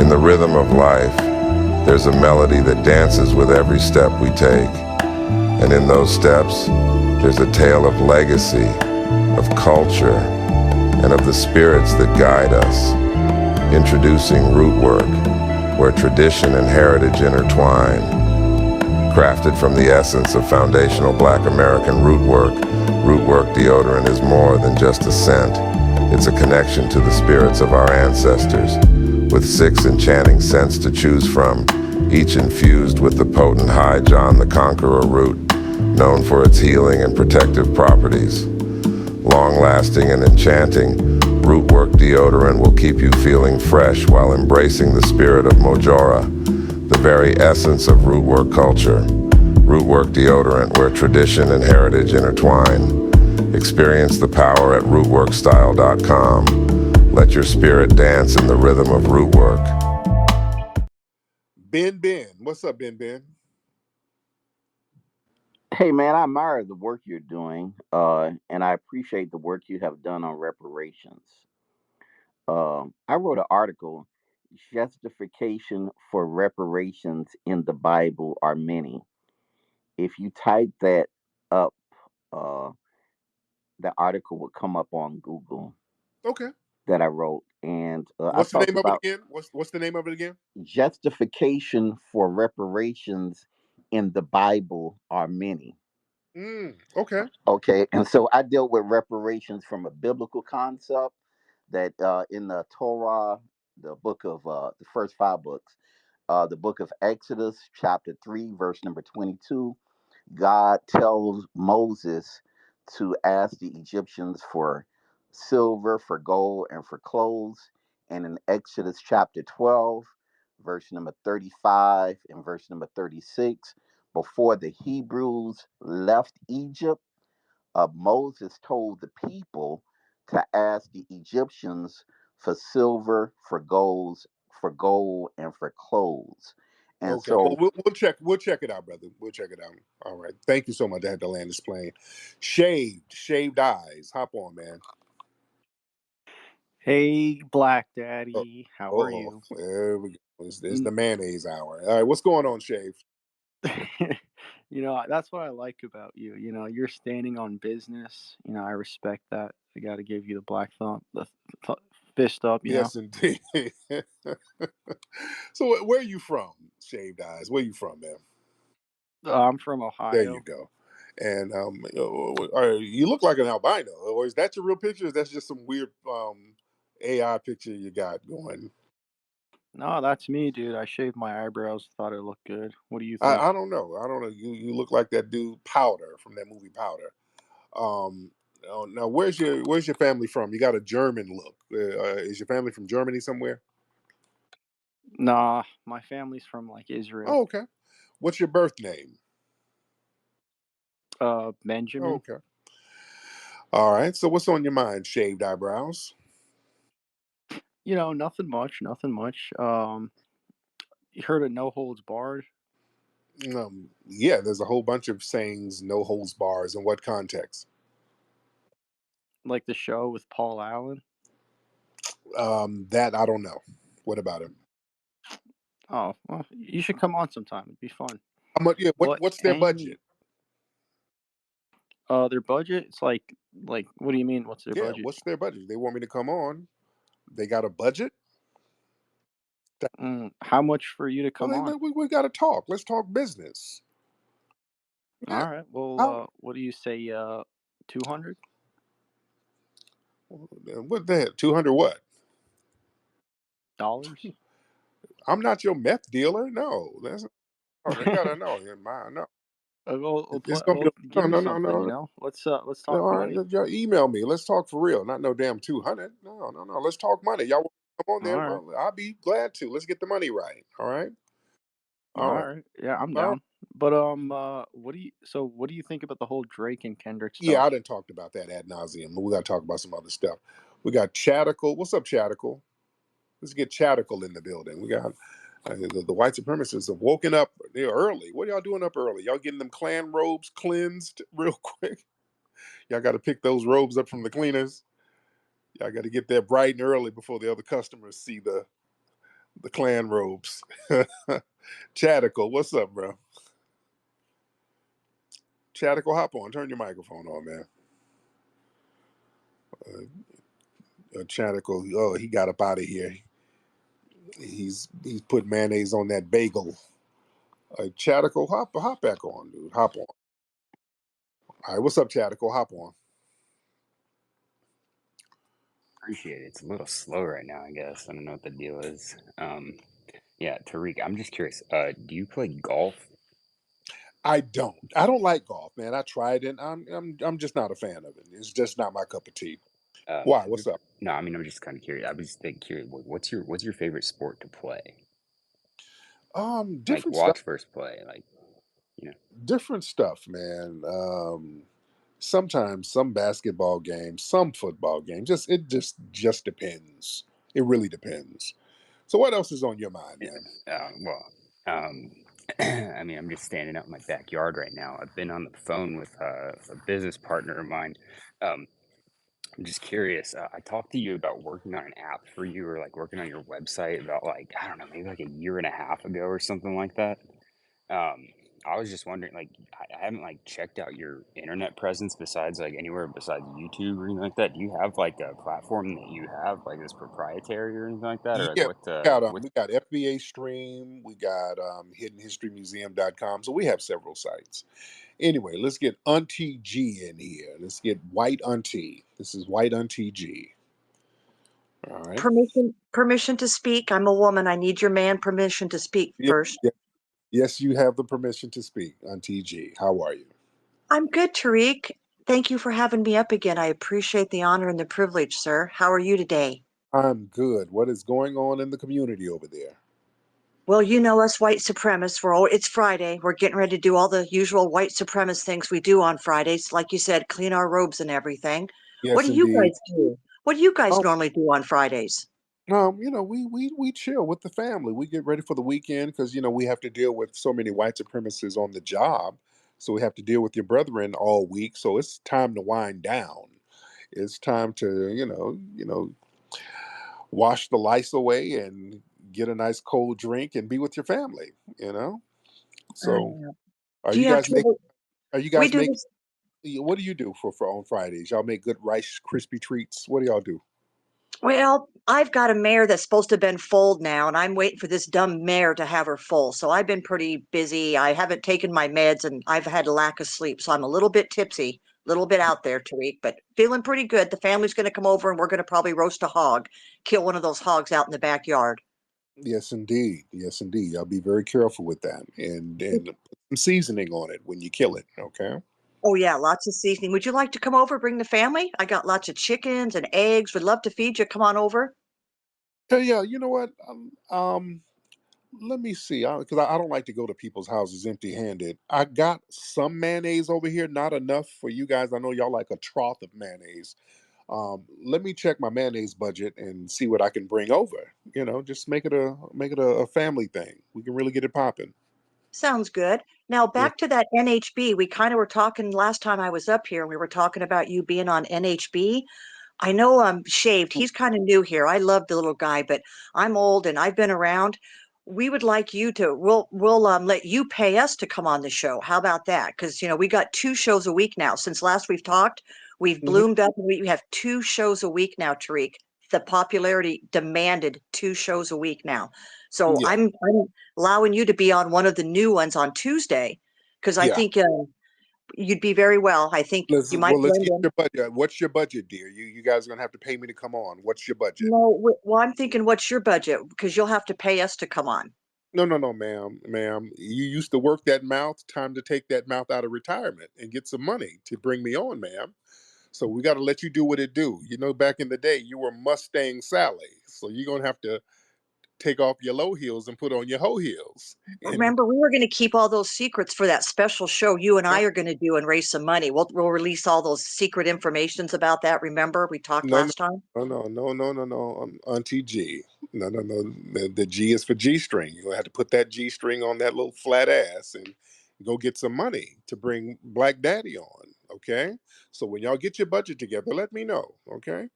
In the rhythm of life, there's a melody that dances with every step we take. And in those steps, there's a tale of legacy, of culture, and of the spirits that guide us. Introducing Rootwork, where tradition and heritage intertwine. Crafted from the essence of foundational Black American rootwork, Rootwork deodorant is more than just a scent. It's a connection to the spirits of our ancestors, with 6 enchanting scents to choose from, each infused with the potent High John the Conqueror root, known for its healing and protective properties. Long-lasting and enchanting, Rootwork deodorant will keep you feeling fresh while embracing the spirit of Mojora, the very essence of Rootwork culture. Rootwork deodorant, where tradition and heritage intertwine. Experience the power at rootworkstyle.com. Let your spirit dance in the rhythm of Rootwork. Ben, what's up, Ben? Hey man, I admire the work you're doing, and I appreciate the work you have done on reparations. I wrote an article, Justification for Reparations in the Bible Are Many. If you type that up, uh, the article will come up on Google. Okay. That I wrote, and what's the name of it again? What's the name of it again? Justification for Reparations in the Bible Are Many. Okay. Okay, and so I dealt with reparations from a biblical concept that in the Torah, the book of the first 5 books, the book of Exodus, chapter 3, verse number 22, God tells Moses to ask the Egyptians for silver, for gold, and for clothes. And in Exodus chapter 12, verse number 35 and verse number 36, before the Hebrews left Egypt, Moses told the people to ask the Egyptians for silver, for gold, and for clothes. And okay, so well, we'll check it out, brother. We'll check it out. All right. Thank you so much. I had to land this plane. Shaved eyes. Hop on, man. Hey, Black Daddy. How are you? There we go. It's the mayonnaise hour. All right, what's going on, Shave? That's what I like about you. You're standing on business. I respect that. I got to give you the black thumb, the fist up. Yes, indeed. So, where are you from, Shaved Eyes? Where are you from, man? I'm from Ohio. There you go. And you look like an albino, or is that your real picture? Or is that just some weird AI picture you got going? No, that's me, dude. I shaved my eyebrows. Thought it looked good. What do you think? I don't know. You look like that dude Powder from that movie Powder. Now where's your family from? You got a German look. Is your family from Germany somewhere? Nah, my family's from like Israel. Oh, okay. What's your birth name? Benjamin. Okay. All right. So what's on your mind? Shaved eyebrows? Nothing much. You heard of no holds barred? Yeah, there's a whole bunch of sayings, no holds bars. In what context? Like the show with Paul Allen? That I don't know. What about him? Oh, well, you should come on sometime. It'd be fun. How much? Yeah, what's their budget? Their budget? It's like what do you mean? What's their budget? What's their budget? They want me to come on. They got a budget? How much for you to come on? We got to talk. Let's talk business. All right. Well, what do you say? 200? What the hell? 200 what? Dollars? I'm not your meth dealer. No, they gotta know. No. It's gonna be no. Let's talk money. Y'all email me. Let's talk for real. Not no damn 200. No. Let's talk money. Y'all want to come on there? Right. Well, I'll be glad to. Let's get the money right. All right. All right. Yeah, I'm down. Right. But what do you think about the whole Drake and Kendrick stuff? Yeah, I done talked about that ad nauseum. We got to talk about some other stuff. We got Chatical. What's up, Chatical? Let's get Chatical in the building. We got the white supremacists have woken up. They're early. What are y'all doing up early? Y'all getting them Klan robes cleansed real quick? Y'all got to pick those robes up from the cleaners. Y'all got to get there bright and early before the other customers see The clan robes. Chatical, what's up, bro? Chatical, hop on. Turn your microphone on, man. Chatical, oh, he got up out of here. He's put mayonnaise on that bagel. Chatical, hop back on, dude. Hop on. All right, what's up, Chatical? Hop on. Appreciate it. It's a little slow right now, I guess. I don't know what the deal is. Yeah, Tariq, I'm just curious. Do you play golf? I don't. I don't like golf, man. I tried it. I'm just not a fan of it. It's just not my cup of tea. Why? Have you What's up? No, I mean, I'm just kind of curious. I was just curious. What's your favorite sport to play? Like Different stuff. watch versus play. Like, you know. Different stuff, man. Sometimes some basketball games, some football games. Just depends. It really depends. So what else is on your mind, man? Well, I mean, I'm just standing out in my backyard right now. I've been on the phone with a business partner of mine. Um, I'm just curious. I talked to you about working on an app for you, or like working on your website about like, I don't know, maybe like a year and a half ago or something like that. Um, I was just wondering, like, I haven't like checked out your internet presence besides like anywhere besides YouTube or anything like that. Do you have like a platform that you have like that's proprietary or anything like that, or like Yeah, what? we got FBA Stream, we got hiddenhistorymuseum.com. So we have several sites. Anyway, let's get Auntie G in here. Let's get White Auntie. This is White Auntie G. All right. Permission to speak. I'm a woman. I need your man permission to speak Yeah, first. yeah. Yes, you have the permission to speak, Auntie G. How are you? I'm good, Tariq. Thank you for having me up again. I appreciate the honor and the privilege, sir. How are you today? I'm good. What is going on in the community over there? Well, you know us white supremacists. It's Friday. We're getting ready to do all the usual white supremacist things we do on Fridays. Like you said, clean our robes and everything. What Yes, do you indeed. guys do? What do you guys Oh, normally do on Fridays? we chill with the family. We get ready for the weekend because we have to deal with so many white supremacists on the job. So we have to deal with your brethren all week. So it's time to wind down. It's time to wash the lice away and get a nice cold drink and be with your family. You know. So Uh, are do you you have guys make? trouble? Are you We guys do make? this. What do you do for on Fridays? Y'all make good Rice crispy treats. What do y'all do? Well, I've got a mare that's supposed to have been foaled now, and I'm waiting for this dumb mare to have her foal. So I've been pretty busy. I haven't taken my meds, and I've had a lack of sleep. So I'm a little bit tipsy, a little bit out there, Tariq, but feeling pretty good. The family's going to come over, and we're going to probably roast a hog, kill one of those hogs out in the backyard. Yes, indeed. Yes, indeed. Y'all be very careful with that, and put some seasoning on it when you kill it. Okay. Oh, yeah, lots of seasoning. Would you like to come over, bring the family? I got lots of chickens and eggs. Would love to feed you. Come on over. Hey, yeah. You know what? Let me see. Because I don't like to go to people's houses empty-handed. I got some mayonnaise over here. Not enough for you guys. I know y'all like a trough of mayonnaise. Let me check my mayonnaise budget and see what I can bring over. Just make it a family thing. We can really get it popping. Sounds good. Now Yeah. back to that NHB. We kind of were talking last time I was up here, and we were talking about you being on NHB. I know I'm shaved. He's kind of new here. I love the little guy, but I'm old and I've been around. We would like you to we'll let you pay us to come on the show. How about that? Because we got 2 shows a week now. Since last we've talked, we've Mhm. bloomed up and we have 2 shows a week now, Tariq. The popularity demanded 2 shows a week now. So Yeah. I'm allowing you to be on one of the new ones on Tuesday because I Yeah. think you'd be very well. I think you might Let's blend get in. your budget. What's your budget, dear? You guys are gonna have to pay me to come on. What's your budget? No, well, I'm thinking, what's your budget? Because you'll have to pay us to come on. No, no, no, ma'am. You used to work that mouth. Time to take that mouth out of retirement and get some money to bring me on, ma'am. So we got to let you do what it do. Back in the day, you were Mustang Sally. So you're gonna have to take off your low heels and put on your hoe heels. And Remember, we were going to keep all those secrets for that special show you and no, I are going to do and raise some money. We'll release all those secret informations about that. Remember, we talked no, no, last time. no, Auntie G. No, no, no. The G is for G string. You're gonna have to put that G string on that little flat ass and go get some money to bring Black Daddy on. Okay. So when y'all get your budget together, let me know. Okay.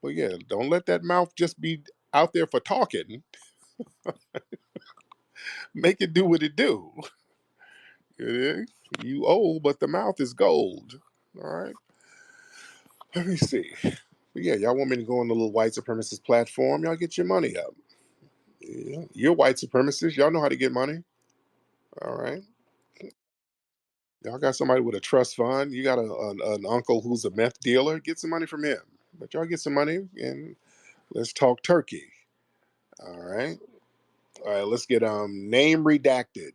But yeah, don't let that mouth just be out there for talking. Make it do what it do. You old, but the mouth is gold. All right. Let me see. But yeah, y'all want me to go on the little white supremacist platform? Y'all get your money up. Yeah. You're white supremacists. Y'all know how to get money. All right. Y'all got somebody with a trust fund. You got an uncle who's a meth dealer. Get some money from him. But y'all get some money and let's talk turkey. All right. All right. Let's get name redacted.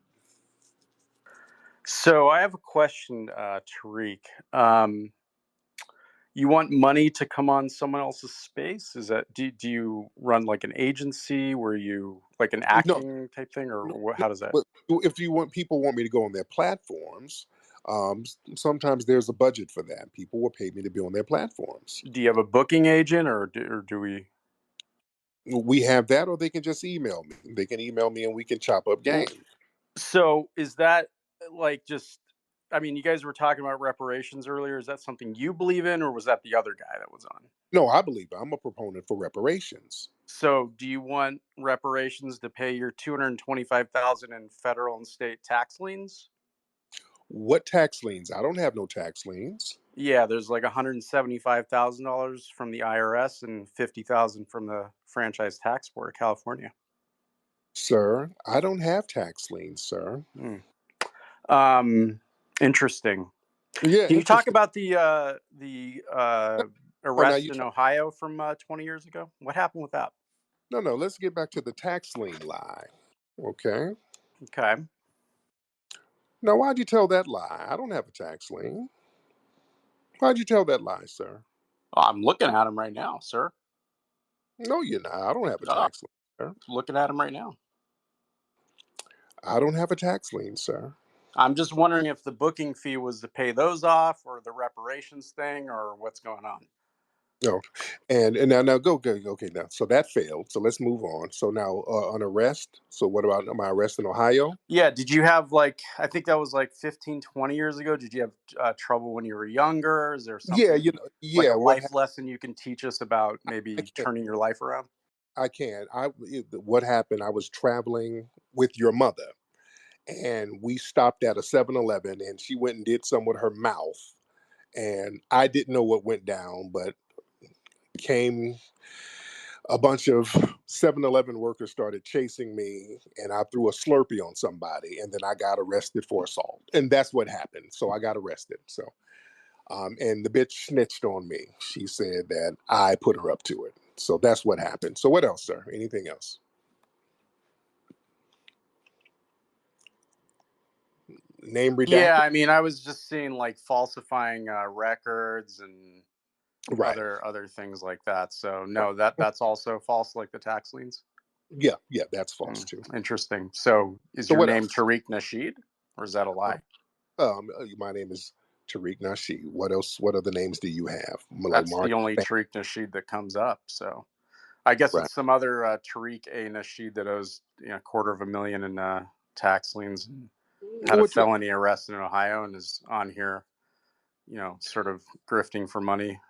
So I have a question, Tariq. You want money to come on someone else's space? Is that do you run like an agency where you like an No, acting type thing, or no, what? no. How does that? But if you want people want me to go on their platforms, sometimes there's a budget for that. People will pay me to be on their platforms. Do you have a booking agent, or do we? We have that, or they can just email me. They can email me, and we can chop up Well, game. so is that like just? I mean, you guys were talking about reparations earlier. Is that something you believe in, or was that the other guy that was on? No, I believe I'm a proponent for reparations. So, do you want reparations to pay your 225,000 in federal and state tax liens? What tax liens? I don't have no tax liens, Yeah, there's like $175,000 from the IRS and 50,000 from the Franchise Tax Board of California. sir. I don't have tax liens, sir. Hmm. Um, Interesting. Yeah, Can you talk interesting. about the Oh, now arrest you in try. Ohio from 20 years ago? What happened with that? No, no. Let's get back to the tax lien lie. Okay. Okay, Now, why'd you tell that lie? I don't have a tax lien. Why'd you tell that lie, sir? I'm looking at him right now, sir. No, you're not. I don't have a Oh, tax lien, sir. looking at him right now. I don't have a tax lien, sir. I'm just wondering if the booking fee was to pay those off or the reparations thing or what's going on. No, and now go. Okay, now so that failed. So let's move on. So now on arrest. So what about my arrest in Ohio? Yeah, did you have like, I think that was like 15, 20 years ago. Did you have trouble when you were younger? Is there Yeah, something like yeah. a life lesson you can teach us about I maybe can't. turning your life around? I can't. What happened? I was traveling with your mother, and we stopped at a 7-Eleven, and she went and did some with her mouth, and I didn't know what went down, but came a bunch of 7-Eleven workers started chasing me, and I threw a Slurpee on somebody, and then I got arrested for assault, and that's what happened. So I got arrested. So and the bitch snitched on me. She said that I put her up to it. So that's what happened. So what else, sir? Anything else? Name Yeah, redacted? I mean, I was just seeing like falsifying records and Right. other things like that. So no, that's also false, like the tax liens. Yeah, yeah, that's false Hmm, too. interesting. So is So your what name else? Tariq Nasheed, or is that a lie? My name is Tariq Nasheed. What else? What other names do you have? Like That's Mark? the only Tariq Nasheed that comes up. So I guess Right. it's some other Tariq A. Nasheed that owes $250,000 in tax liens and had a What? felony arrest in Ohio and is on here, sort of grifting for money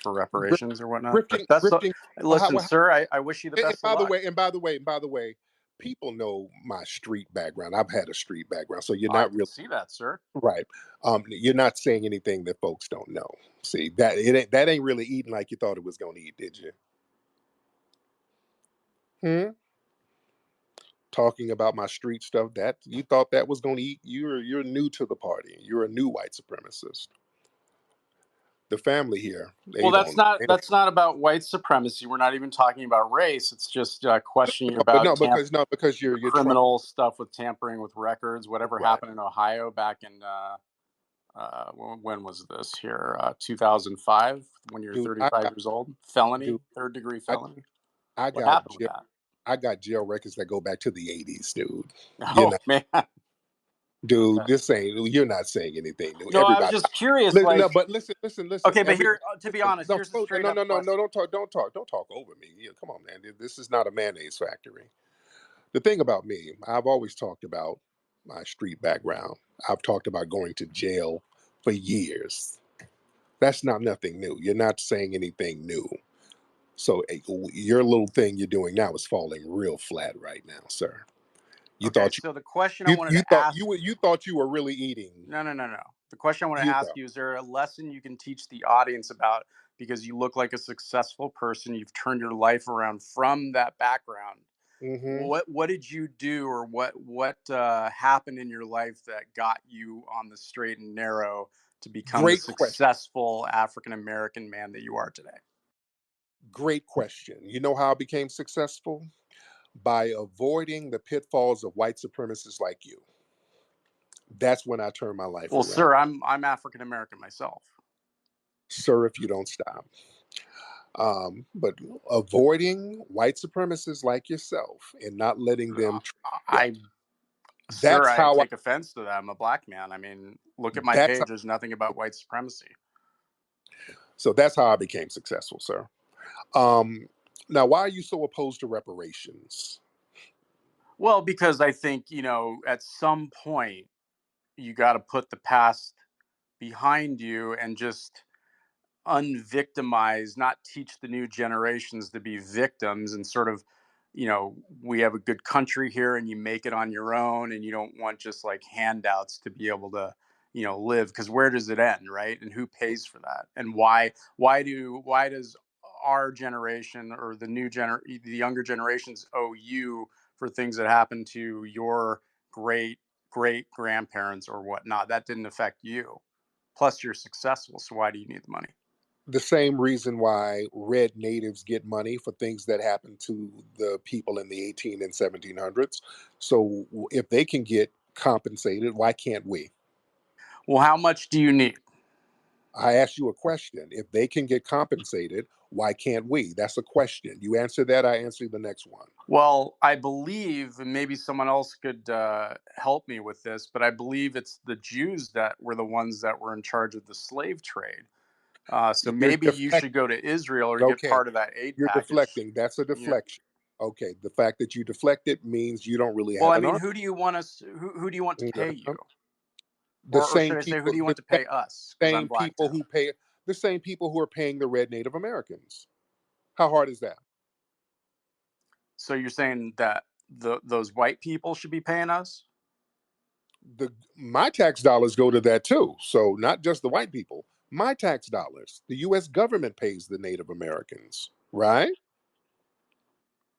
for Grif- reparations or whatnot. But grifting, that's grifting. listen, How, sir. I wish you the and best of by the luck. way, people know my street background. I've had a street background, so you're I not can really see that, sir. right. You're not saying anything that folks don't know. See that that ain't really eating like you thought it was going to eat, did you? Hmm? Talking about my street stuff that you thought that was going to eat. You're new to the party. You're a new white supremacist. The family here, Well, they don't. They don't that's not about white supremacy. We're not even talking about race. It's just questioning but about no, because you're trying. criminal stuff with tampering with records. Whatever Right. happened in Ohio back in when was this here? 2005, when you're Dude, 35 years old. dude, Felony, third degree I, felony. I What got happened with jail, that? I got jail records that go back to the '80s, dude. You're Oh not, man. dude. Okay. This ain't. You're not saying anything new. No, I was Everybody, just curious. listen. Like, No, but listen. okay, but Every here, to be listen. honest, No, here's a straight up no. question. Don't talk over me. Yeah, come on, man. This is not a mayonnaise factory. The thing about me, I've always talked about my street background. I've talked about going to jail for years. That's not nothing new. You're not saying anything new. So your little thing you're doing now is falling real flat right now, sir. You Okay, thought so the question I wanted to ask. you thought you were really eating. No, no, no, no. The question I want to You ask thought. you, is there a lesson you can teach the audience about, because you look like a successful person, you've turned your life around from that background. Hmm. What did you do, or what happened in your life that got you on the straight and narrow to become the Great question. successful African American man that you are today? Great question. You know how I became successful? By avoiding the pitfalls of white supremacists like you. That's when I turned my life Well, around. sir, I'm African American myself. Sir, if you don't stop. But avoiding white supremacists like yourself and not letting them trip you up. I Sir, That's I how I take offense to that. I'm a black man. I mean, look at my that's how, page. There's nothing about white supremacy. so that's how I became successful, sir. Um, Now why are you so opposed to reparations? Well, because I think, at some point you got to put the past behind you and just unvictimize, not teach the new generations to be victims, and sort of, we have a good country here and you make it on your own, and you don't want just like handouts to be able to, live, because where does it end, right? And who pays for that? And why does our generation, or the younger generations, owe you for things that happened to your great great grandparents or whatnot? That didn't affect you. Plus, you're successful, so why do you need the money? The same reason why red natives get money for things that happened to the people in the 18 and 1700s. So if they can get compensated, why can't we? Well, how much do you need? I asked you a question. If they can get compensated, why can't we? That's a question. You answer that, I answer the next one. Well, I believe, and maybe someone else could help me with this, but I believe it's the Jews that were the ones that were in charge of the slave trade. So You're maybe you should deflecting. go to Israel or get Okay. part of that aid You're package. deflecting. That's a Yeah. deflection. Okay. The fact that you deflected means you don't really Well, have I an mean, argument. who do you want us? Who do you want to pay you, The or same should I say, who people, do you the want to pay us? Because I'm same black people too. who pay, the same people who are paying the red Native Americans. How hard is that? So you're saying that those white people should be paying us? My tax dollars go to that too. So not just the white people. My tax dollars. The U.S. government pays the Native Americans, right?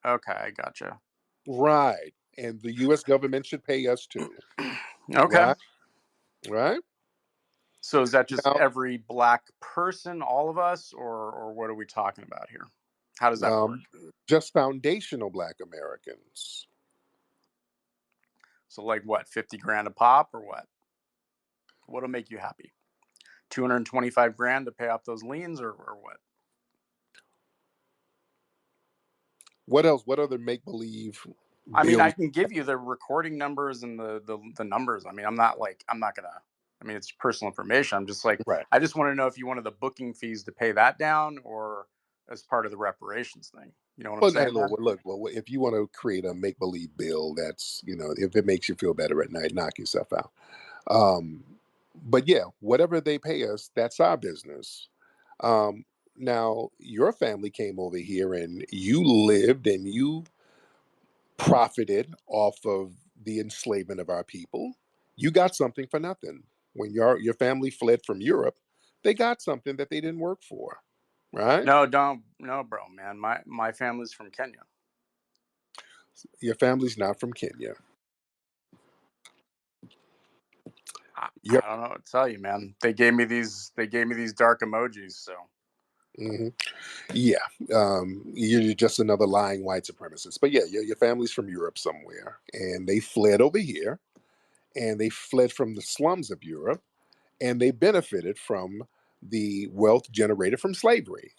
Okay, I gotcha. Right. And the US government should pay us too. Okay. Right? Right? So is that just Now, every black person, all of us, or what are we talking about here? How does that work? um, just foundational Black Americans. So like what, 50 grand a pop or what? What'll make you happy? 225 grand to pay off those liens, or what? What else? What other make believe I mean, I bills? can give you the recording numbers and the numbers. I mean, I'm not gonna. I mean, it's personal information. I'm just like, Right. I just want to know if you wanted the booking fees to pay that down, or as part of the reparations thing. You know what I'm Well, hey, saying, man? look, well, if you want to create a make believe bill, that's, if it makes you feel better at night, knock yourself out. Um, but yeah, whatever they pay us, that's our business. Um, Now, your family came over here and you lived and you profited off of the enslavement of our people. You got something for nothing. When your family fled from Europe, they got something that they didn't work for, right? No, don't, no, bro, man. My family's from Kenya. Your family's not from Kenya. I Yep. don't know what to tell you, man. They gave me these dark emojis. So Hmm. Yeah. You're just another lying white supremacist. But yeah, your family's from Europe somewhere, and they fled over here, and they fled from the slums of Europe, and they benefited from the wealth generated from slavery,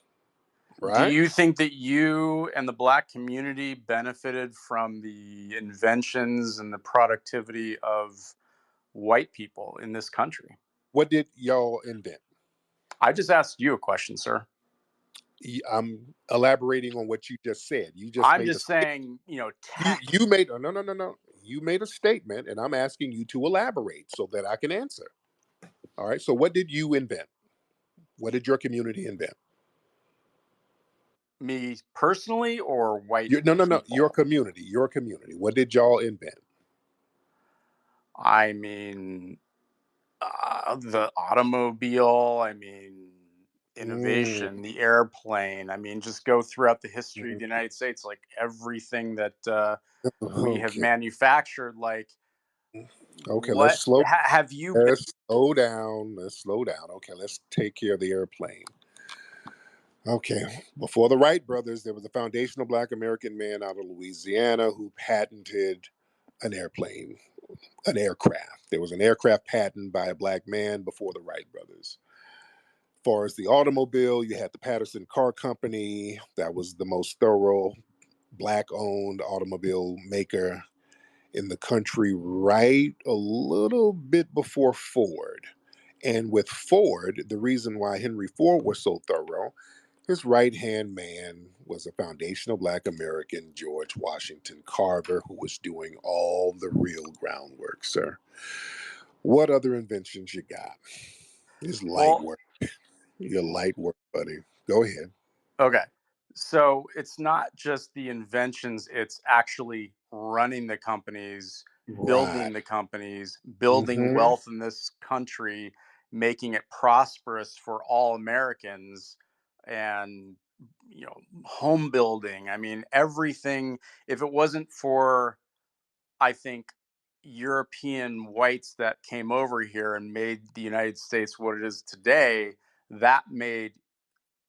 do right? you think that you and the black community benefited from the inventions and the productivity of white people in this country? What did y'all invent? I just asked you a question, sir. I'm elaborating on what you just said. You just I'm made a just saying, tech. you made, oh, no, no, no, no. You made a statement, and I'm asking you to elaborate so that I can answer. All right. So what did you invent? What did your community invent? Me personally or white No. Your people? community. Your community. What did y'all invent? I mean, the automobile. I mean, Mm, innovation, the airplane. I mean, just go throughout the history of mm, the United States, like everything that we have okay. manufactured. Like, Okay. what have you been? Let's slow down. Let's slow down. Okay. Let's take care of the airplane. Okay. Before the Wright brothers, there was a foundational Black American man out of Louisiana who patented an airplane, an aircraft. There was an aircraft patent by a Black man before the Wright brothers. As far as the automobile, you had the Patterson Car Company. That was the most thorough Black owned automobile maker in the country, right a little bit before Ford. And with Ford, the reason why Henry Ford was so thorough, his right hand man was a foundational Black American, George Washington Carver, who was doing all the real groundwork, sir. What other inventions you got? It's light Well, work. Your light work, buddy. Go ahead. okay. So it's not just the inventions, it's actually running the companies, Right. building the companies, building Mm-hmm. wealth in this country, making it prosperous for all Americans, and home building. I mean, everything. If it wasn't for, I think, European whites that came over here and made the United States what it is today, that made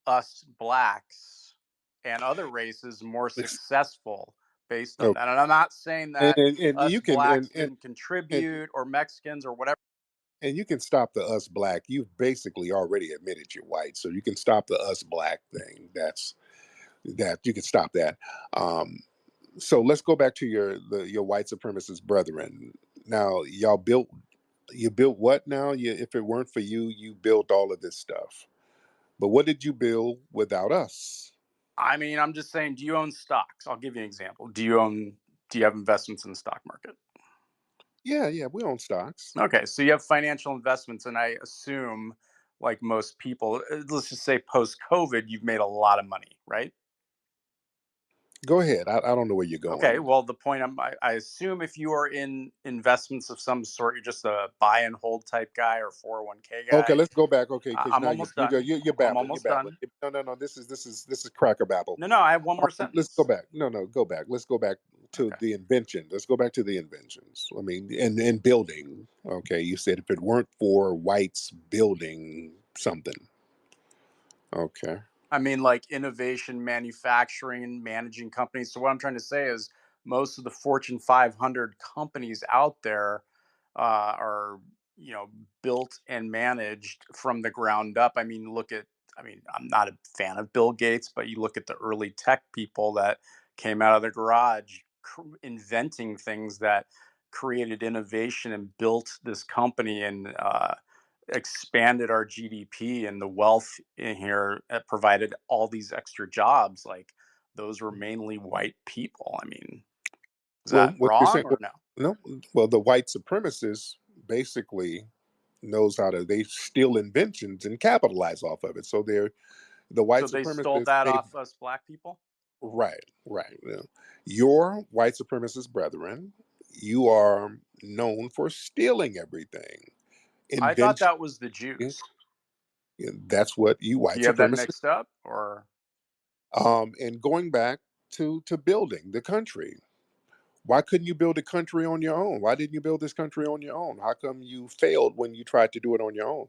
us blacks and other races more successful based on Okay. that. And I'm not saying And, that and, and us you can blacks and, didn't and contribute, or Mexicans or whatever. and you can stop the us black. You've basically already admitted you're white, so you can stop the us black thing. That you can stop that. Um, so let's go back to your white supremacist brethren. Now, you built what now? If it weren't for you, you built all of this stuff. But what did you build without us? I mean, I'm just saying, do you own stocks? I'll give you an example. Do you have investments in the stock market? Yeah, we own stocks. Okay, so you have financial investments, and I assume, like most people, let's just say post COVID, you've made a lot of money, right? Go ahead. I don't know where you're Okay, going. well, the point I assume if you are in investments of some sort, you're just a buy and hold type guy or 401k Okay, guy. let's go back. Okay, because I'm now almost done. you're I'm babbling. You're almost babbling. done. No. This is cracker babble. No, no, I have one more Let's go sentence. back. No, go back. Let's go back to Okay. the invention. Let's go back to the inventions. I mean, and building. Okay, you said if it weren't for whites building something. Okay. I mean, like innovation, manufacturing, and managing companies. So what I'm trying to say is, most of the Fortune 500 companies out there are, built and managed from the ground up. I mean, look at. I mean, I'm not a fan of Bill Gates, but you look at the early tech people that came out of the garage, inventing things that created innovation and built this company, and expanded our GDP, and the wealth in here provided all these extra jobs. Like, those were mainly white people. I mean, is Well, that what you're wrong saying? or Well, no? no. Well, the white supremacists basically knows how to. They steal inventions and capitalize off of it. So they're the white So they stole supremacists. that They off us black people? right. Yeah. Your white supremacist brethren, you are known for stealing everything. I thought Invention. that was the Jews. That's what you Do white you have that supremacists. mixed up, or? And going back to building the country. Why couldn't you build a country on your own? Why didn't you build this country on your own? How come you failed when you tried to do it on your own?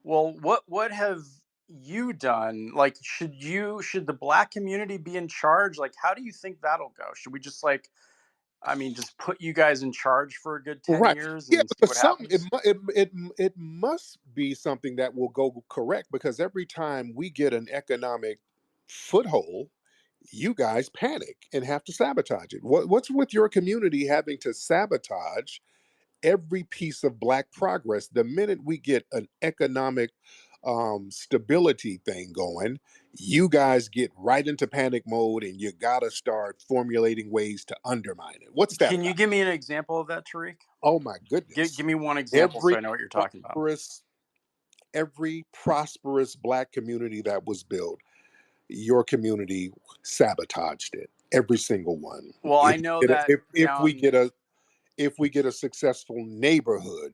Well, what have you done? Like, should the black community be in charge? Like, how do you think that'll go? Should we just, like, I mean, just put you guys in charge for a good 10 Right. years Yeah, and see because what something happens? it must be something that will go correct because every time we get an economic foothold, you guys panic and have to sabotage it. What's with your community having to sabotage every piece of black progress the minute we get an economic stability thing going? You guys get right into panic mode and you gotta start formulating ways to undermine it. What's that Can you about? give me an example of that, Tariq? Oh my Give goodness. me one example so Every I know what you're talking about. prosperous every prosperous black community that was built, your community sabotaged it. Every single one. Well, I If know we get a, that down. if we get a successful neighborhood,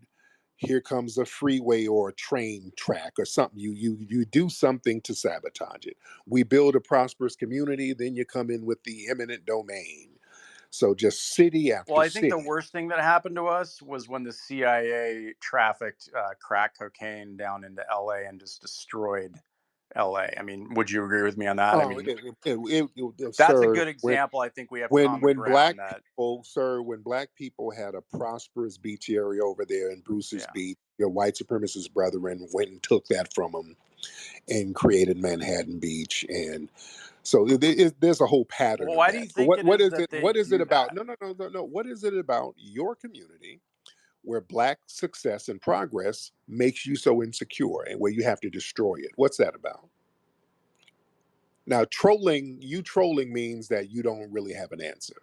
here comes a freeway or a train track or something. You do something to sabotage it. We build a prosperous community, then you come in with the eminent domain. So just city Well, after I think the city. worst thing that happened to us was when the CIA trafficked crack cocaine down into LA and just destroyed LA. I mean, would you agree with me on that? I Oh, mean, that's a sir, good example. I think we have when common when black ground that, people, sir, when black people had a prosperous beach area over there in Bruce's yeah. Beach, your white supremacist brethren went and took that from them and created Manhattan Beach, and so there's a whole pattern Well, of why do that. you But think it what is is that it? they What is it do about? that? No. What is it about your community where black success and progress makes you so insecure and where you have to destroy it? What's that about? Now, trolling means that you don't really have an answer.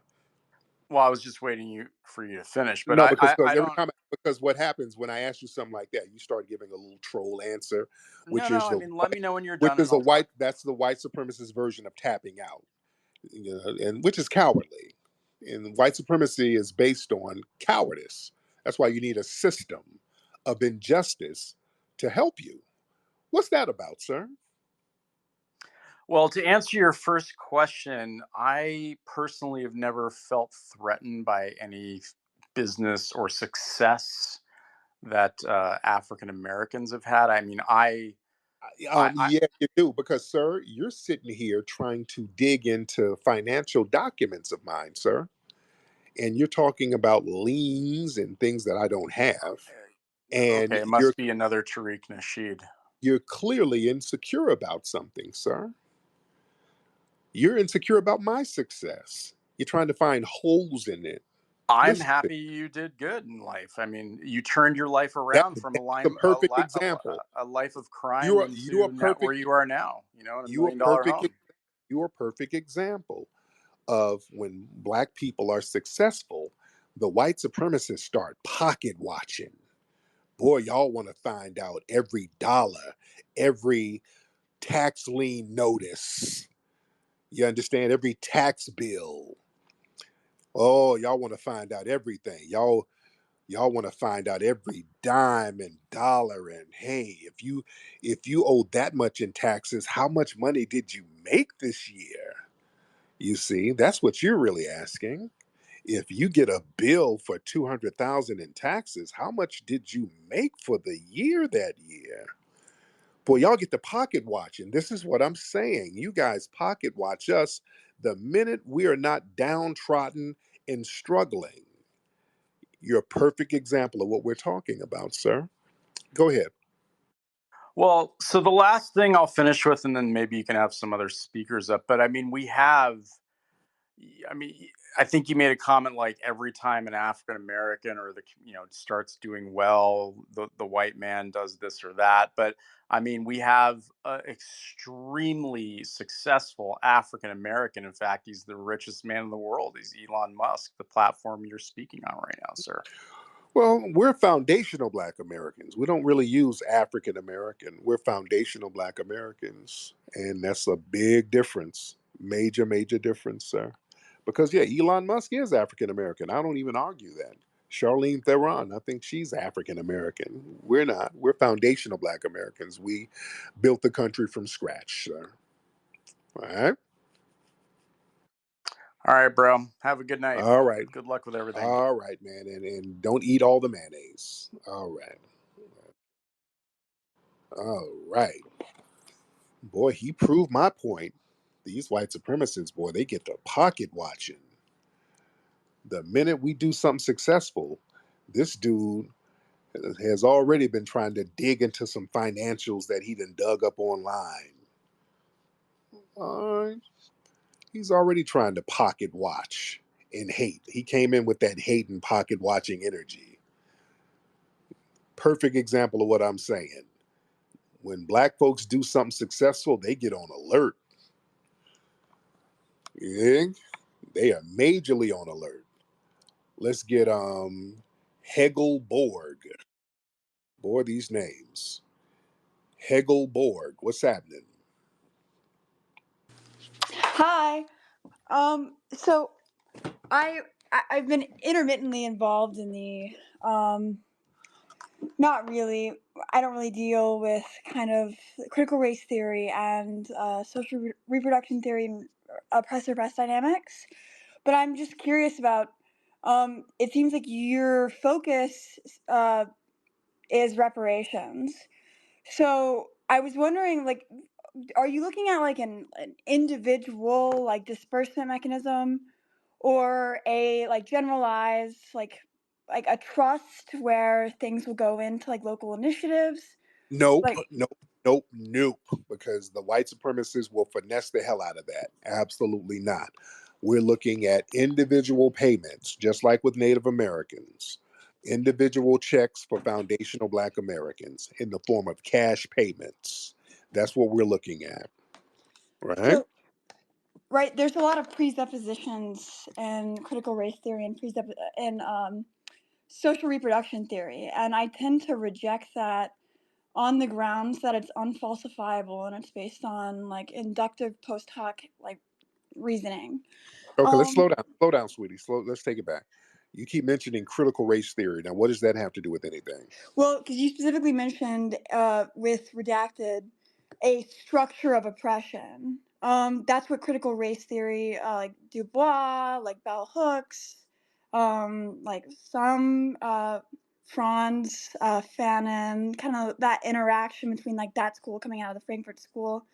Well, I was just waiting for you to finish, but No, because I every don't. time because what happens when I ask you something like that, you start giving a little troll answer, No, which no. is I mean, let me know when you're which done, and is a I'll talk. white that's the white supremacist version of tapping out, you know, and which is cowardly. And white supremacy is based on cowardice. That's why you need a system of injustice to help you. What's that about, sir? Well, to answer your first question, I personally have never felt threatened by any business or success that African Americans have had. I mean, I Yeah, you do, because, sir, you're sitting here trying to dig into financial documents of mine, sir, and you're talking about liens and things that I don't have, and okay, it must be another Tariq Nasheed. you're clearly insecure about something, sir. You're insecure about my success. You're trying to find holes in it. I'm Listen, to happy you did good in life. I mean, you turned your life that around from that's the perfect example. a life of crime You are into not where perfect. you are now. You know, in a You are $1 million perfect. home. You are a perfect example of when black people are successful, the white supremacists start pocket watching. Boy, y'all want to find out every dollar, every tax lien notice. You understand? Every tax bill. Oh, y'all want to find out everything. Y'all want to find out every dime and dollar, and hey, if you owe that much in taxes, how much money did you make this year? You see, that's what you're really asking. If you get a bill for 200,000 in taxes, how much did you make for the year that year? Boy, y'all get the pocket watching. This is what I'm saying. You guys pocket watch us the minute we are not downtrodden and struggling. You're a perfect example of what we're talking about, sir. Go ahead. Well, so the last thing I'll finish with, and then maybe you can have some other speakers up. But I mean, I mean, I think you made a comment like every time an African American or starts doing well, the white man does this or that. But I mean, we have an extremely successful African American. In fact, he's the richest man in the world. He's Elon Musk, the platform you're speaking on right now, sir. Well, we're foundational Black Americans. We don't really use African American. We're foundational Black Americans. And that's a big difference. Major, major difference, sir. Because, yeah, Elon Musk is African American. I don't even argue that. Charlene Theron, I think she's African American. We're not. We're foundational Black Americans. We built the country from scratch, sir. All right. All right, bro. Have a good night. All right. Good luck with everything. All right, man. And don't eat all the mayonnaise. All right. All right. Boy, he proved my point. These white supremacists, boy, they get the pocket watching. The minute we do something successful, this dude has already been trying to dig into some financials that he done dug up online. All right. He's already trying to pocket watch and hate. He came in with that hate and pocket watching energy. Perfect example of what I'm saying. When black folks do something successful, they get on alert. Yeah? They are majorly on alert. Let's get Hegel Borg. Boy, these names. Hegel Borg. What's happening? Hi. So I I've been intermittently involved in the not really. I don't really deal with kind of critical race theory and social reproduction theory and oppressor oppressed dynamics. But I'm just curious about. It seems like your focus uh, is reparations. So I was wondering, like, are you looking at like an individual like disbursement mechanism, or a like generalized like a trust where things will go into like local initiatives? Nope, Like, nope, nope, nope, because the white supremacists will finesse the hell out of that. Absolutely not. We're looking at individual payments, just like with Native Americans, individual checks for foundational Black Americans in the form of cash payments. That's what we're looking at, right? so right, there's a lot of presuppositions in critical race theory and social reproduction theory, and I tend to reject that on the grounds that it's unfalsifiable and it's based on like inductive post hoc like reasoning. Okay, let's Um, slow down, sweetie. Let's take it back. You keep mentioning critical race theory. Now, what does that have to do with anything? well, because you specifically mentioned with redacted a structure of oppression. That's what critical race theory, like Dubois, like Bell Hooks, like some Franz Fanon, kind of that interaction between like that school coming out of the Frankfurt School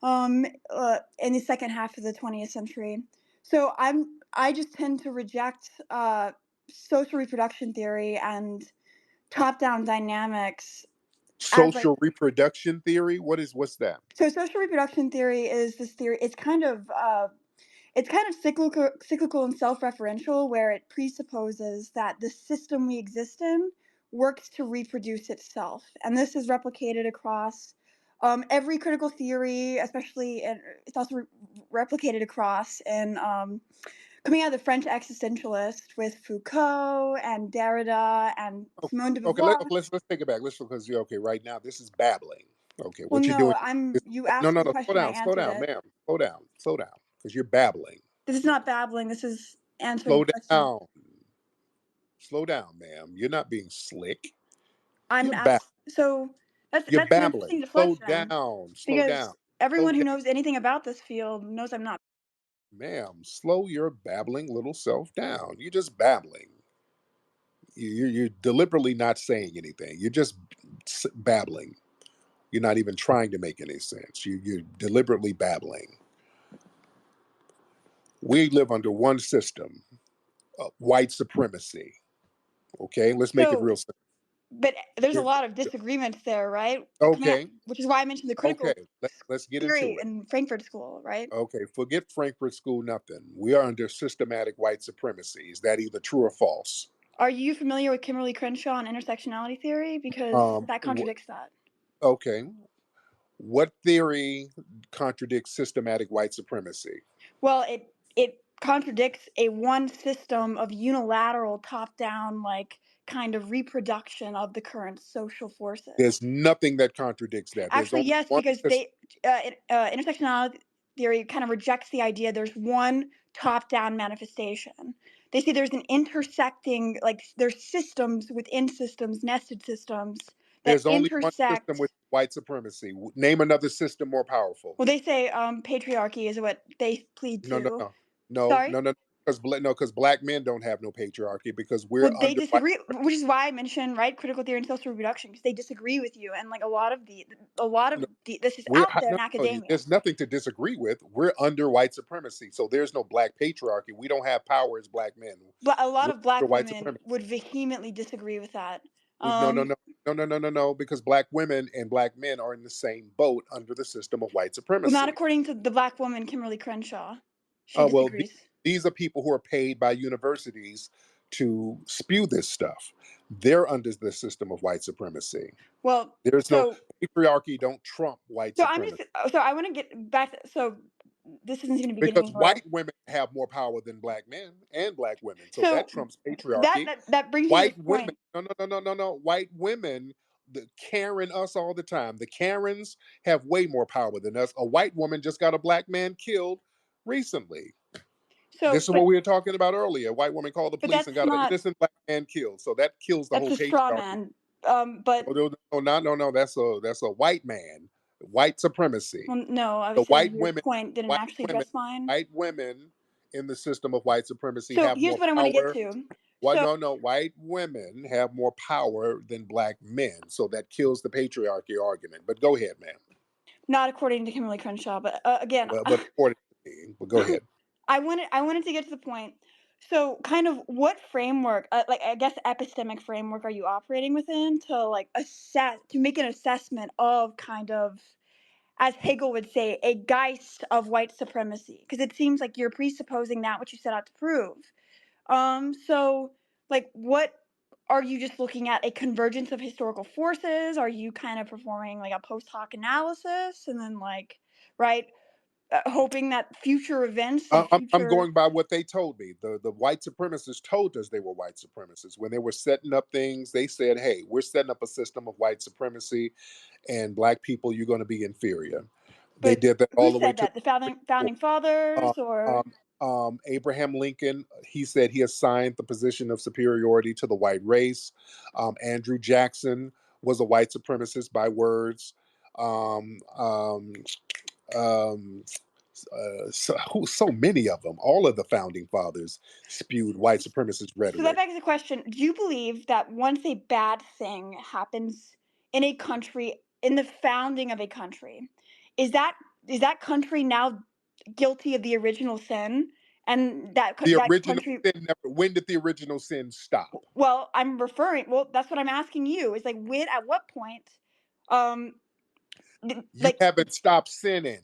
in the second half of the 20th century. So I just tend to reject social reproduction theory and top-down dynamics as like, Social reproduction theory. What's that? so social reproduction theory is this theory. It's kind of cyclical and self-referential, where it presupposes that the system we exist in works to reproduce itself, and this is replicated across every critical theory, especially, and it's also replicated across in coming out of the French existentialists with Foucault and Derrida and Simone de Okay, Beauvoir. let's take it back. Let's because you okay right now. This is babbling. Okay, Well, what you're no, doing I'm. is You no, asked no, me a no. question, I Slow answered down, it. ma'am. Slow down, because you're babbling. This is not babbling. This is answering Slow a question. down, slow down, ma'am. You're not being slick. I'm You're bab. asked. So You're that's an babbling. interesting deflection, Slow down, because slow everyone who down, knows anything about this field knows I'm not. ma'am. Slow your babbling little self down. You're just babbling. You're deliberately not saying anything. You're just babbling. You're not even trying to make any sense. You're deliberately babbling. We live under one system, white supremacy. Okay, let's make it So, real simple. but there's a Here- lot of disagreements there, right? Coming out, Okay, which is why I mentioned the okay, critical let's get theory into it. in Frankfurt School, right? Okay, forget Frankfurt School, nothing. We are under systematic white supremacy. Is that either true or false? Are you familiar with Kimberly Crenshaw and intersectionality theory? Because that contradicts that. Okay, what theory contradicts systematic white supremacy? Well, it contradicts a one system of unilateral top down like kind of reproduction of the current social forces. There's nothing that contradicts that. There's Actually, only yes, one because system. intersectionality theory kind of rejects the idea there's one top-down manifestation. They say there's an intersecting, like there's systems within systems, nested systems that There's only one system intersect. with white supremacy. Name another system more powerful. Well, they say patriarchy is what they plead No, no, to. no, no, Sorry. no, no. Because black men don't have no patriarchy because we're Well, they under white. disagree, which is why I mentioned right critical theory and social reproduction, because they disagree with you, and like a lot of No, this is we're out there no, in no, academia. there's nothing to disagree with. We're under white supremacy, so there's no black patriarchy. We don't have power as black men. But a lot We're of under black white women supremacy. would vehemently disagree with that. No, no, Um, no, no, no, no, no, no. Because black women and black men are in the same boat under the system of white well, not supremacy. according to the black woman Kimberly Crenshaw. She Well, disagrees. these are people who are paid by universities to spew this stuff. They're under the system of white supremacy. Well, There's no so patriarchy. Don't trump white so I'm just supremacy so I want to get back. So this isn't going to be getting because anywhere. white women have more power than black men and black women. So that So trumps that patriarchy. that that brings me to White this women, point. no, no, no, no, no, no. White women, the Karen us all the time. The Karens have way more power than us. A white woman just got a black man killed recently. So, This is what we were talking about earlier. A white woman called the but police and that's got an not, innocent black man killed. So that kills the that's whole a straw patriarchy. man. But No. That's a white man, white supremacy. well, no, I The was saying your point didn't white actually women, address mine. white women in the system of white supremacy So have here's more what I want to get power. to. Why So no, white women have more power than black men. So that kills the patriarchy argument. But go ahead, ma'am. not according to Kimberly Crenshaw, but again, But according to me, but go ahead. I wanted to get to the point. So, kind of, what framework, like I guess epistemic framework, are you operating within to like assess, to make an assessment of kind of, as Hegel would say, a Geist of white supremacy? Because it seems like you're presupposing that which you set out to prove. So, like, what are you just looking at, a convergence of historical forces? Are you kind of performing like a post hoc analysis, and then like, right, hoping that future events and I'm future. going by what they told me. The white supremacists told us they were white supremacists. When they were setting up things, they said, hey, we're setting up a system of white supremacy, and black people, you're going to be inferior. They But did that who all the way said to that? The founding uh, fathers, or Abraham Lincoln. He said he assigned the position of superiority to the white race. Andrew Jackson was a white supremacist by words. Um, um, um, so many of them, all of the founding fathers spewed white supremacist so that rhetoric. begs the question: do you believe that once a bad thing happens in a country, in the founding of a country, is that country now guilty of the original sin, and The that original country? sin never. When did the original sin stop? Well, I'm referring. Well, that's what I'm asking you. Is like, when, at what point, um, You like, haven't stopped sinning.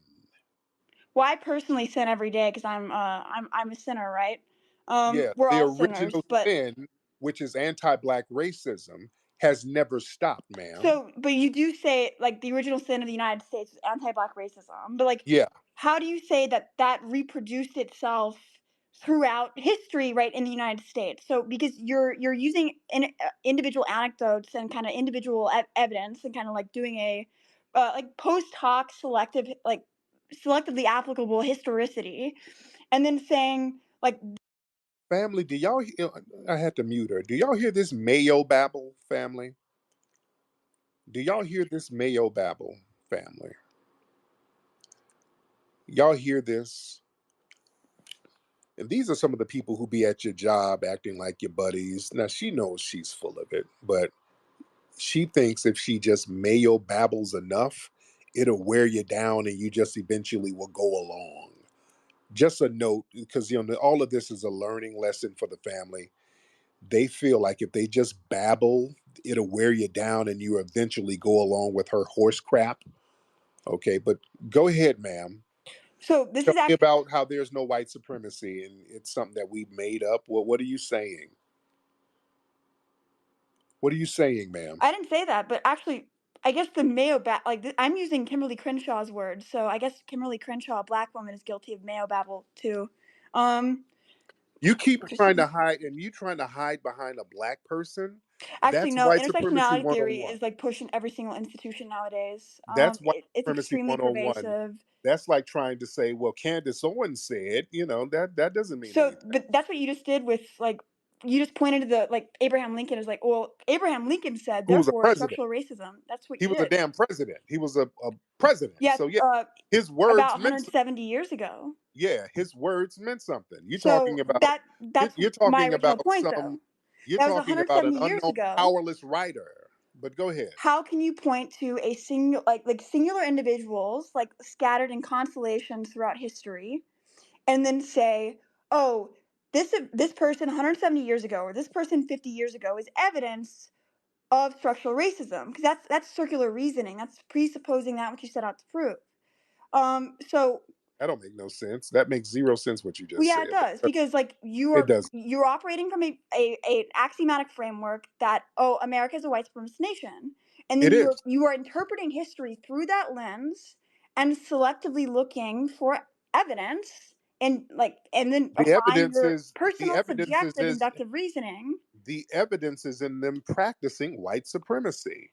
well, I personally sin every day because I'm a sinner, right? Yeah, We're the all sinners, original but sin, which is anti-black racism, has never stopped, ma'am. so, but you do say like the original sin of the United States was anti-black racism, but like, Yeah, how do you say that that reproduced itself throughout history, right, in the United States? So, because you're using individual anecdotes and kind of individual evidence and kind of like doing a like post hoc selective, like selectively applicable historicity, and then saying like. family. Do y'all? I had to mute her. Do y'all hear this Mayo babble, family? Do y'all hear this Mayo babble, family? Y'all hear this? And these are some of the people who be at your job acting like your buddies. Now she knows she's full of it, but she thinks if she just Mayo babbles enough, it'll wear you down and you just eventually will go along. Just a note, because all of this is a learning lesson for the family. They feel like if they just babble, it'll wear you down and you eventually go along with her horse crap. Okay, but go ahead, ma'am. So this Tell is me actually. about how there's no white supremacy and it's something that we've made up. Well, what are you saying? What are you saying, ma'am? I didn't say that, but actually, I guess the Mayo like I'm using Kimberly Crenshaw's words, so I guess Kimberly Crenshaw, a black woman, is guilty of Mayo babble too. Um, You keep trying to interesting. hide, and you trying to hide behind a black person. Actually, That's no. white supremacy Intersectionality theory 101. is like pushing every single institution nowadays. That's white It's supremacy extremely 101. pervasive. That's like trying to say, well, Candace Owens said, that doesn't mean So, anything. but that's what you just did with like. You just pointed to the like Abraham Lincoln is like, well, Abraham Lincoln said, Who was a therefore, president? structural racism. That's what He you was a did. damn president. He was a president. Yeah, So yeah, his about words meant 170 years ago. yeah, his words meant something. So that's You're my talking original about point, though. you're That was talking about an 170 years unknown ago. powerless writer. But go ahead. How can you point to a single like singular individuals like scattered in constellations throughout history, and then say, oh, this person 170 years ago or this person 50 years ago is evidence of structural racism? Because that's circular reasoning. That's presupposing that which you set out to prove. So. That don't make no sense. That makes zero sense what you Well, just yeah, it said. does, because like It does. you're operating from a axiomatic framework that, oh, America is a white supremacist nation, and then It is. you are interpreting history through that lens and selectively looking for evidence, and then The applying evidence your is the personal evidence subjective is inductive reasoning. the evidence is in them practicing white supremacy.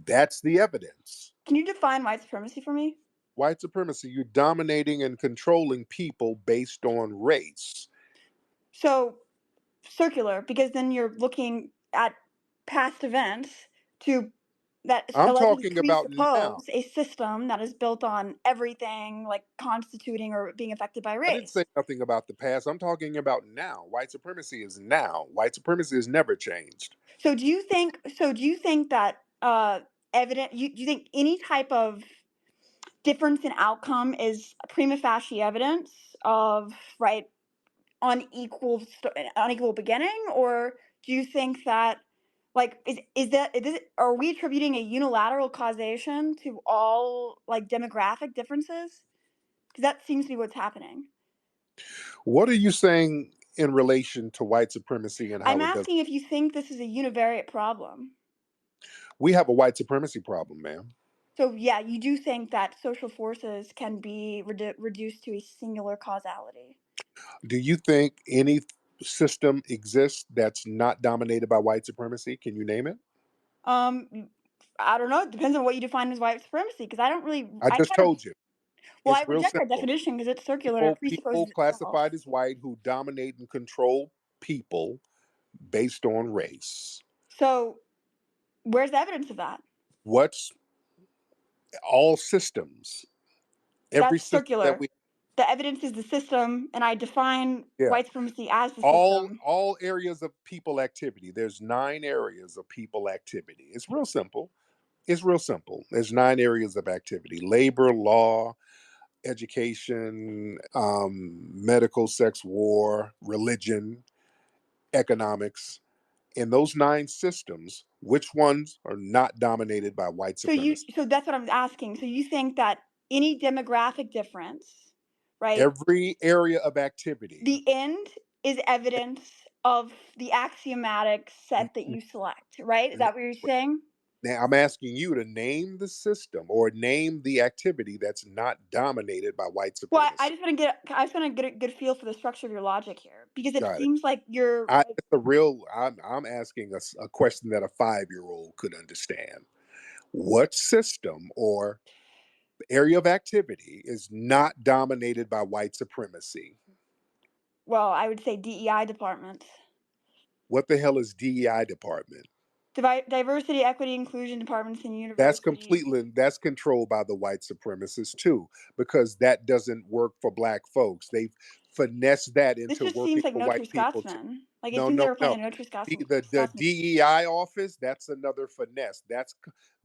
That's the evidence. Can you define white supremacy for me? White supremacy, you're dominating and controlling people based on race. So circular, because then you're looking at past events to that I'm allegedly talking about now. presuppose a system that is built on everything like constituting or being affected by I didn't say race. nothing about the past. I'm talking about now. White supremacy is now. White supremacy has never changed. So do you think? So do you think that evident? Do you think any type of difference in outcome is prima facie evidence of right unequal beginning, or do you think that like are we attributing a unilateral causation to all like demographic differences? Because that seems to be what's happening. What are you saying in relation to white supremacy and I'm how it does? asking if you think this is a univariate problem. We have a white supremacy problem, ma'am. So yeah, you do think that social forces can be reduced to a singular causality. Do you think any system exists that's not dominated by white supremacy? Can you name it? Um, I don't know. It depends on what you define as white supremacy. Because I don't really, I I just kind of, told you. well, I It's real reject that simple. definition because it's circular and People, it presupposes itself. classified as white who dominate and control people based on race. So where's the evidence of that? What's all systems? Every That's system that circular. we The evidence is the system, and I define yeah. white supremacy as the system. All areas of people activity. There's 9 areas of people activity. It's real simple. It's real simple. There's 9 areas of activity: labor, law, education, medical, sex, war, religion, economics. In those 9 systems, which ones are not dominated by white supremacy? So that's what I'm asking. So you think that any demographic difference, right? Every area of activity. The end is evidence of the axiomatic N- set that n- you select, right? Is n- that what you're saying? Now, I'm asking you to name the system or name the activity that's not dominated by white Well, I supremacy. just want to get I just want to get a good feel for the structure of your logic here because it Got it. seems like you're like, It's a real. I'm asking a question that a 5-year-old could understand. What system or area of activity is not dominated by white supremacy? well, I would say DEI department. What the hell is DEI department? Diversity, equity, inclusion departments in universities. That's controlled by the white supremacists too, because that doesn't work for black folks. They've finessed that This into just working seems like for Notre white people too. Scotsman. Like it No, seems they no, were playing no. a Notre Scotsman. The Scotsman. DEI office, that's another finesse.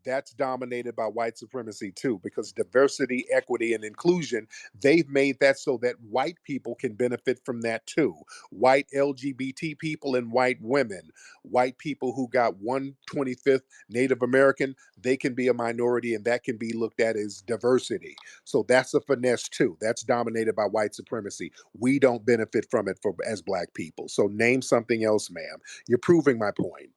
That's dominated by white supremacy too, because diversity, equity, and inclusion, they've made that so that white people can benefit from that too. White LGBT people and white women, white people who got 1/25 Native American, they can be a minority and that can be looked at as diversity. So that's a finesse too. That's dominated by white supremacy. We don't benefit from it for as black people. So name something else, ma'am. You're proving my point.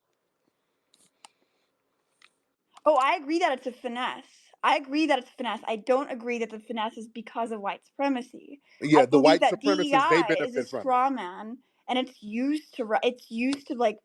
Oh, I agree that it's a finesse. I agree that it's a finesse. I don't agree that the finesse is because of white supremacy. I Yeah, the believe white that supremacists, they DEI is a benefit from it. straw man, and it's used to like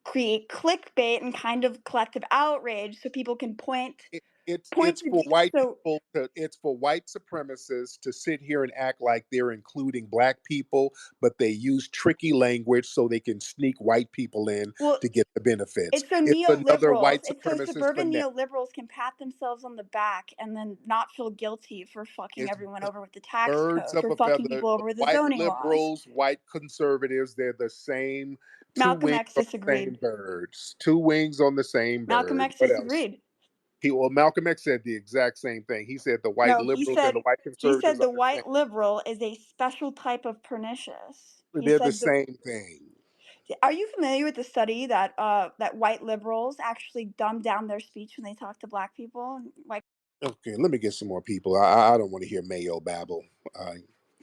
create clickbait and kind of collective outrage, so people can point It's to for white so people to it's for white supremacists to sit here and act like they're including black people, but they use tricky language so they can sneak white people in well. to get the benefits. It's so It's another neoliberals. white It's so supremacist suburban finesse. neoliberals can pat themselves on the back and then not feel guilty for fucking It's everyone over with the tax birds code, of for a fucking feather. people over with the White zoning laws. liberals, white conservatives, they're the same. Two Malcolm wings X on the same disagreed. birds. Two wings on the same Malcolm bird. X What else? disagreed. Malcolm X said the exact same thing. He said the white No, liberals and the white he conservatives said are the the same. white liberal is a special type of pernicious. He They're the said the same thing. Are you familiar with the study that that white liberals actually dumb down their speech when they talk to black people? White Okay, let me get some more people. I don't want to hear Mayo babble. Uh,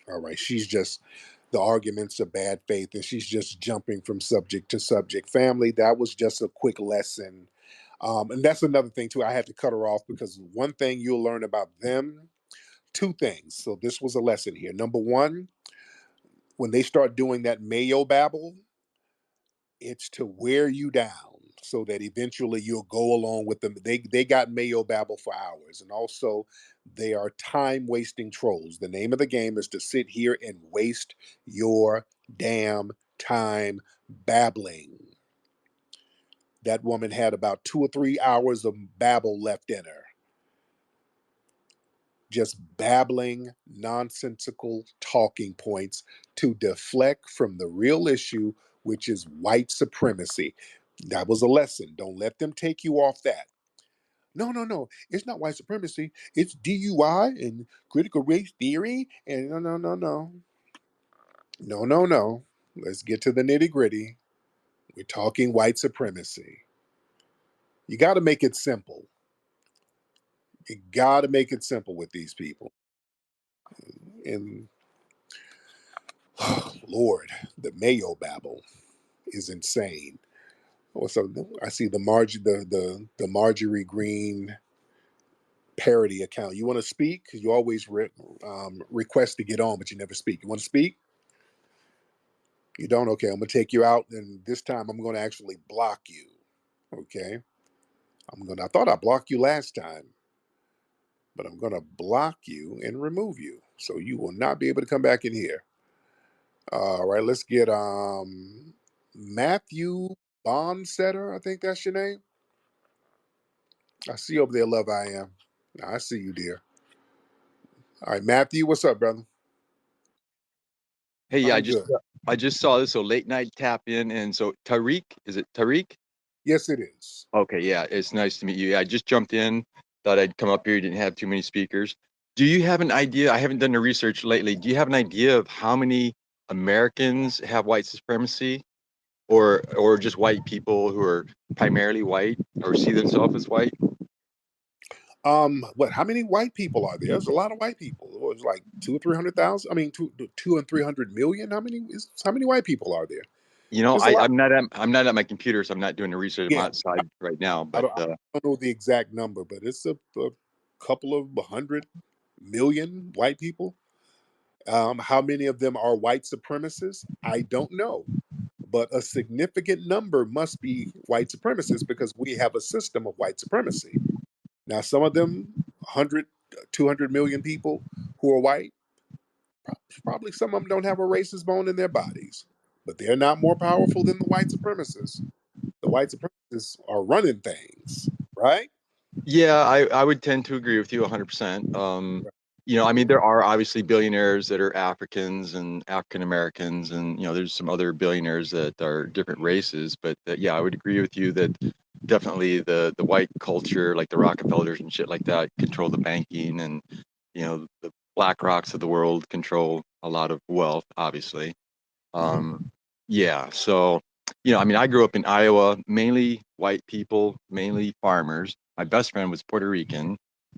all right, she's just the arguments of bad faith, and she's just jumping from subject to subject. Family, that was just a quick lesson, and that's another thing too. I had to cut her off because one thing you'll learn about them, 2 things. So this was a lesson here. Number one, when they start doing that Mayo babble, it's to wear you down. so that eventually you'll go along with them. They got Mayo babble for hours, and also they are time wasting trolls. The name of the game is to sit here and waste your damn time babbling. That woman had about 2 or 3 hours of babble left in her, just babbling nonsensical talking points to deflect from the real issue, which is white supremacy. That was a lesson. Don't let them take you off that. No, no, no. It's not white supremacy. It's DUI and critical race theory. And no, no, no, no. No, no, no. Let's get to the nitty gritty. We're talking white supremacy. You got to make it simple. You got to make it simple with these people. And oh, Lord, the Mayo babble is insane. Oh, so I see the Marjorie Green parody account. You want to speak? You always request to get on, but you never speak. You want to speak? You don't? Okay, I'm gonna take you out, and this time I'm gonna actually block you. Okay, I thought I blocked you last time, but I'm gonna block you and remove you, so you will not be able to come back in here. All right, let's get Matthew Bondsetter. I think that's your name. I see you over there, Love I Am. I see you, dear. All right, Matthew, what's up, brother? Hey, yeah, I'm good. I just saw this. So late night tap in, and so Tariq, is it Tariq? Yes, it is. Okay, yeah, it's nice to meet you. Yeah, I just jumped in, thought I'd come up here. You didn't have too many speakers. Do you have an idea? I haven't done the research lately. Do you have an idea of how many Americans have white supremacy, or just white people who are primarily white or see themselves as white? What? How many white people are there? There's a lot of white people. It's like 200 or 300,000. I mean, two and 300 million. How many white people are there? You know, There's a lot. I'm not at my computer, so I'm not doing the research. I'm Yeah, outside right now, I but don't, I don't know the exact number, but it's a couple of 100 million white people. How many of them are white supremacists? I don't know, but a significant number must be white supremacists because we have a system of white supremacy. Now, some of them, 100, 200 million people who are white, probably some of them don't have a racist bone in their bodies, but they're not more powerful than the white supremacists. The white supremacists are running things, right? yeah, I would tend to agree with you 100%. You know, I mean, there are obviously billionaires that are Africans and African Americans, and you know, there's some other billionaires that are different races. But yeah, I would agree with you that definitely the white culture, like the Rockefellers and shit like that, control the banking, and you know, the Black Rocks of the world control a lot of wealth, obviously. Mm-hmm. Yeah, so you know, I mean, I grew up in Iowa, mainly white people, mainly farmers. My best friend was Puerto Rican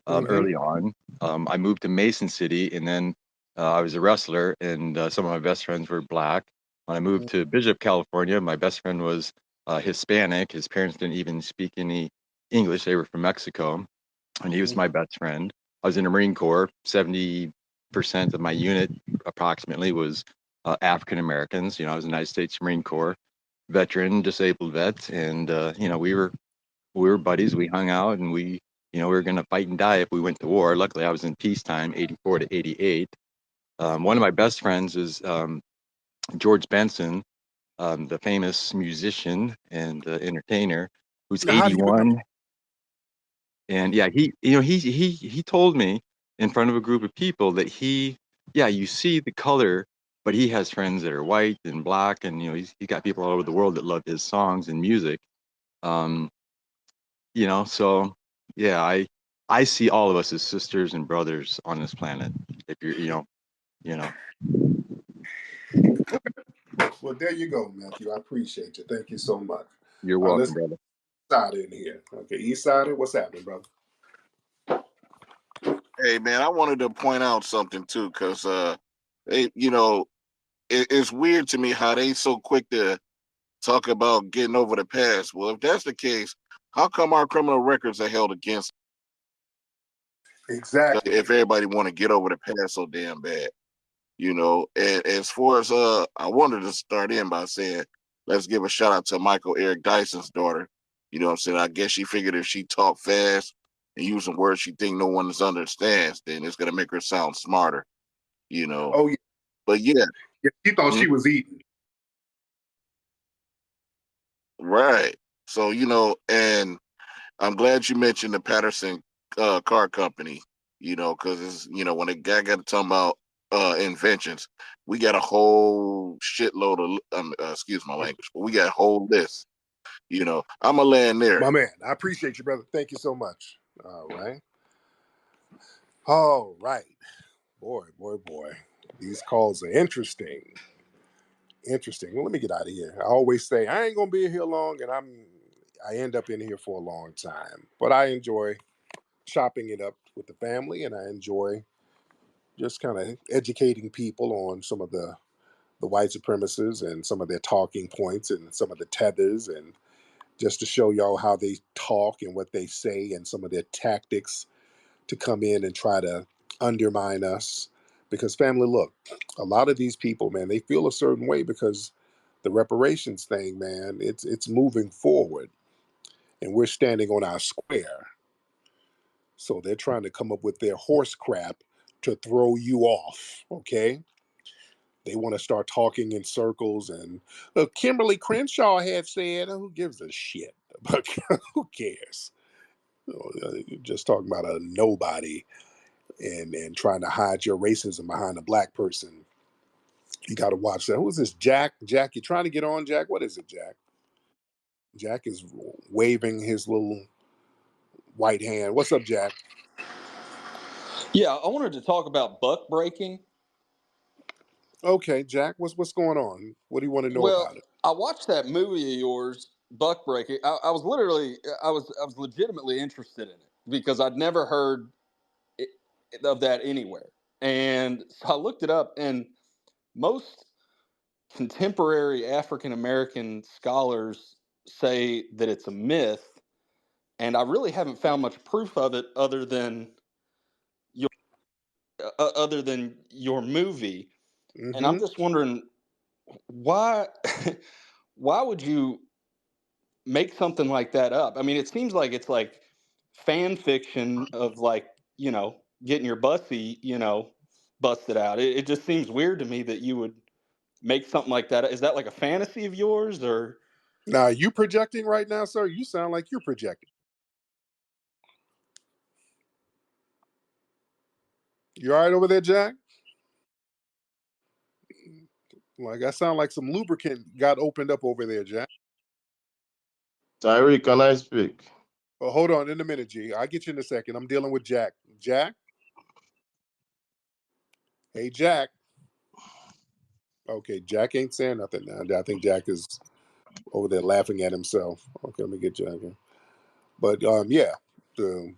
Mm-hmm. early on. I moved to Mason City, and then I was a wrestler, and some of my best friends were black. When I moved to Bishop, California, my best friend was Hispanic. His parents didn't even speak any English; they were from Mexico, and he was my best friend. I was in the Marine Corps. 70% of my unit, approximately, was African Americans. You know, I was a United States Marine Corps veteran, disabled vet, and you know, we were buddies. We hung out, and you know, we were gonna fight and die if we went to war. Luckily, I was in peacetime, '84 to '88. One of my best friends is George Benson, the famous musician and entertainer, who's Now, how do you become? 81. And yeah, you know, he told me in front of a group of people that yeah, you see the color, but he has friends that are white and black, and you know, he got people all over the world that love his songs and music. Um, you know, so yeah, I see all of us as sisters and brothers on this planet. If you're, you know, Well, there you go, Matthew. I appreciate you. Thank you so much. you're Let's welcome, get brother. East Side in here. Okay, East Side, what's happening, brother? Hey man, I wanted to point out something too, because it's weird to me how they so quick to talk about getting over the past. Well, if that's the case, how come our criminal records are held against Exactly. if everybody want to get over the past so damn bad? You know, and as far as I wanted to start in by saying, let's give a shout out to Michael Eric Dyson's daughter. You know what I'm saying? I guess she figured if she talk fast and using words she think no one understands, then it's gonna make her sound smarter. You know. Oh yeah, But yeah, yeah. She thought mhm, she was eating. right. So and I'm glad you mentioned the Patterson car company. Because it's when a guy got to talk about inventions, we got a whole shitload of excuse my language, but we got a whole list. I'm gonna land there. My man, I appreciate you, brother. Thank you so much. All right. All right. Boy, boy, boy. These calls are interesting. Interesting. Well, let me get out of here. I always say I ain't gonna be here long, and I end up in here for a long time. But I enjoy chopping it up with the family, and I enjoy just kind of educating people on some of the white supremacists and some of their talking points and some of the tethers, and just to show y'all how they talk and what they say and some of their tactics to come in and try to undermine us. Because family, look, a lot of these people, man, they feel a certain way because the reparations thing, man, it's moving forward, and we're standing on our square. So they're trying to come up with their horse crap to throw you off. Okay, they want to start talking in circles, and Kimberly Crenshaw had said, "Who gives a shit?" But who cares? You're just talking about a nobody, and trying to hide your racism behind a black person. You got to watch that. Who is this, Jack? Jack, you trying to get on, Jack? What is it, Jack? Jack is waving his little white hand. What's up, Jack? Yeah, I wanted to talk about buck breaking. Okay, Jack, what's going on? What do you want to know Well, about it? I watched that movie of yours, Buck Breaking. I was legitimately interested in it because I'd never heard it, of that anywhere, and so I looked it up. And most contemporary African American scholars say that it's a myth, and I really haven't found much proof of it your other than your movie. And I'm Mm-hmm. just wondering why why would you make something like that up? I mean, it seems like it's like fan fiction of like, getting your bussy, busted out. It just seems weird to me that you would make something like that. Is that like a fantasy of yours or? Now, are you projecting right now, sir? You sound like you're projecting. You all right over there, Jack? Like, I sound like some lubricant got opened up over there, Jack. Tariq, can I speak? Oh, hold on in a minute, G. I'll get you in a second. I'm dealing with Jack. Jack? Hey, Jack. Okay, Jack ain't saying nothing now. I think Jack is over there laughing at himself. Okay, let me get Jack in. But yeah, the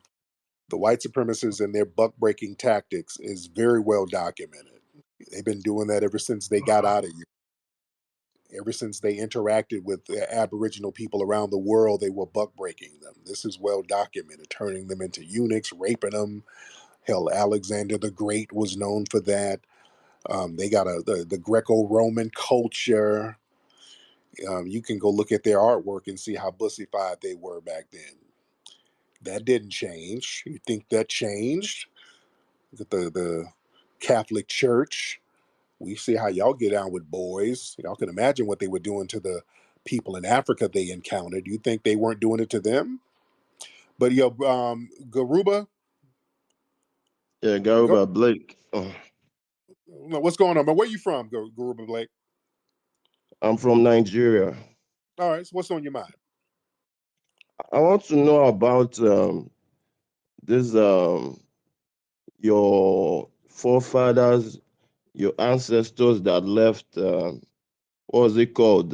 the white supremacists and their buck breaking tactics is very well documented. They've been doing that ever since they got out of here. Ever since they interacted with the Aboriginal people around the world, they were buck breaking them. This is well documented, turning them into eunuchs, raping them. Hell, Alexander the Great was known for that. They got the Greco-Roman culture. You can go look at their artwork and see how bussified they were back then. That didn't change. You think that changed? The Catholic Church. We see how y'all get down with boys. Y'all can imagine what they were doing to the people in Africa they encountered. You think they weren't doing it to them? But yo, Garuba, Yeah, go. Garuba Blake. No, what's going on, man? Where you from, Garuba Blake? I'm from Nigeria. All right, so what's on your mind? I want to know about this your forefathers, your ancestors that left. What was it called?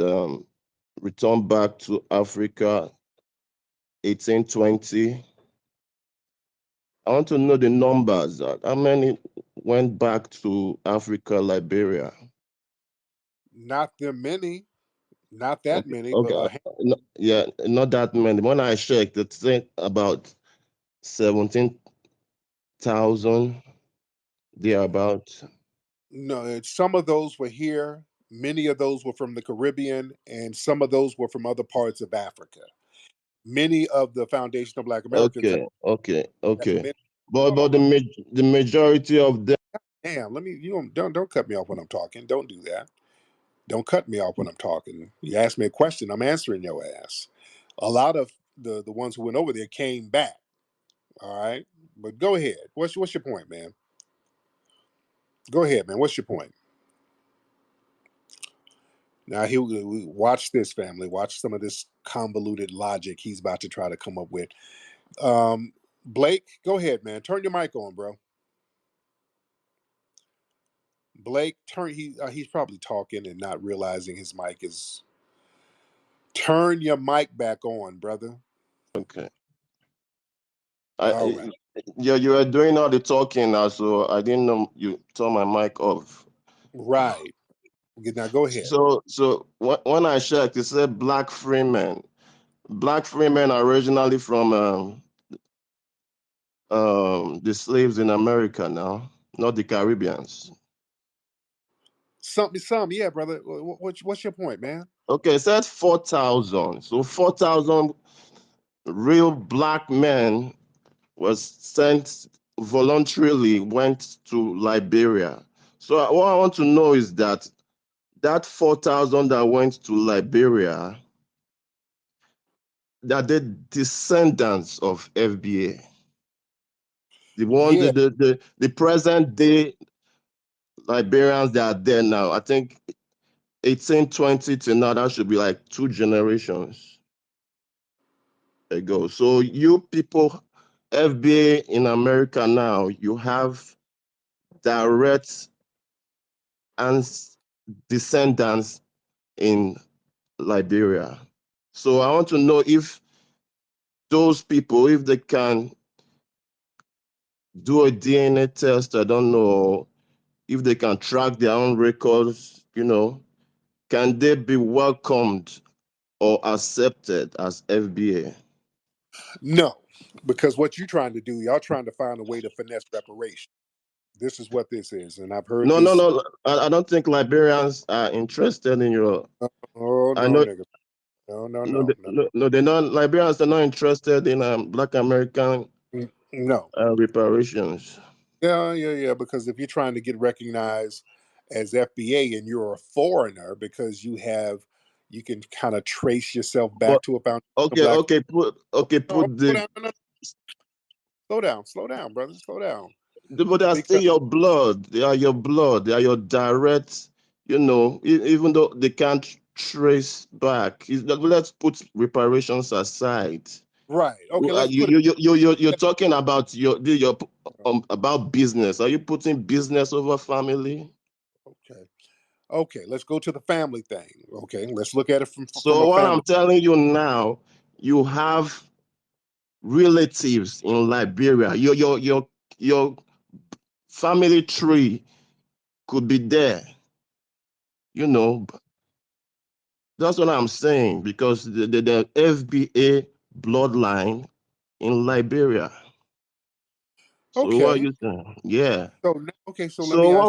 Return back to Africa, 1820. I want to know the numbers. How many went back to Africa, Liberia? Not them many, not that Okay, many, but okay. Yeah, not that many. When I checked, it's about 17,000 thereabout. no, some of those were here. Many of those were from the Caribbean, and some of those were from other parts of Africa. Many of the foundation of Black Americans have Okay. many, But hold on, the majority of them. damn, let me, don't cut me off when I'm talking. Don't do that. Don't cut me off when I'm talking. You asked me a question, I'm answering your ass. A lot of the ones who went over there came back. All right. But go ahead. What's your point, man? Go ahead, man. What's your point? Now he watch this, family. Watch some of this convoluted logic he's about to try to come up with. Blake, go ahead, man. Turn your mic on, bro. Blake, he's probably talking and not realizing his mic is. Turn your mic back on, brother. Okay. All right. Yeah, you were doing all the talking now, so I didn't know you turned my mic off. Right. Now go ahead. So when I checked, it said black freemen. Black freemen are originally from the slaves in America now, not the Caribbeans. Some, yeah, brother. What's your point, man? Okay, it said 4,000. So 4,000 real black men was sent voluntarily, went to Liberia. So what I want to know is that 4,000 that went to Liberia, that the descendants of FBA, the one Yeah. the present day Liberians that are there now. I think 1820 to now, that should be like 2 generations ago. So you people, FBA in America now, you have direct and descendants in Liberia. So I want to know if those people, if they can do a DNA test, I don't know, if they can track their own records, can they be welcomed or accepted as FBA? No, because what you're trying to do, y'all trying to find a way to finesse reparation. This is what this is, and I've heard No, no, this. no. I don't think Liberians are interested in your. Oh I no, know. nigga. No, no, No, no, no, no, they're not. Liberians are not interested in Black American no. reparations. Yeah. Because if you're trying to get recognized as FBA and you're a foreigner, because you can kind of trace yourself But back to a foundation of okay, black. put Slow the. down, no, slow down, brother, slow down. But they are still Because your blood. They are your blood. They are your direct. Even though they can't trace back. Let's put reparations aside. right, okay, let's You put it. you you're talking about your about business. Are you putting business over family? Okay, okay, let's go to the family thing. Okay, let's look at it from So a what family. I'm telling you now, you have relatives in Liberia. Your family tree could be there. You know, that's what I'm saying because the FBA bloodline in Liberia. So what Okay, you saying? Yeah. so let So me ask.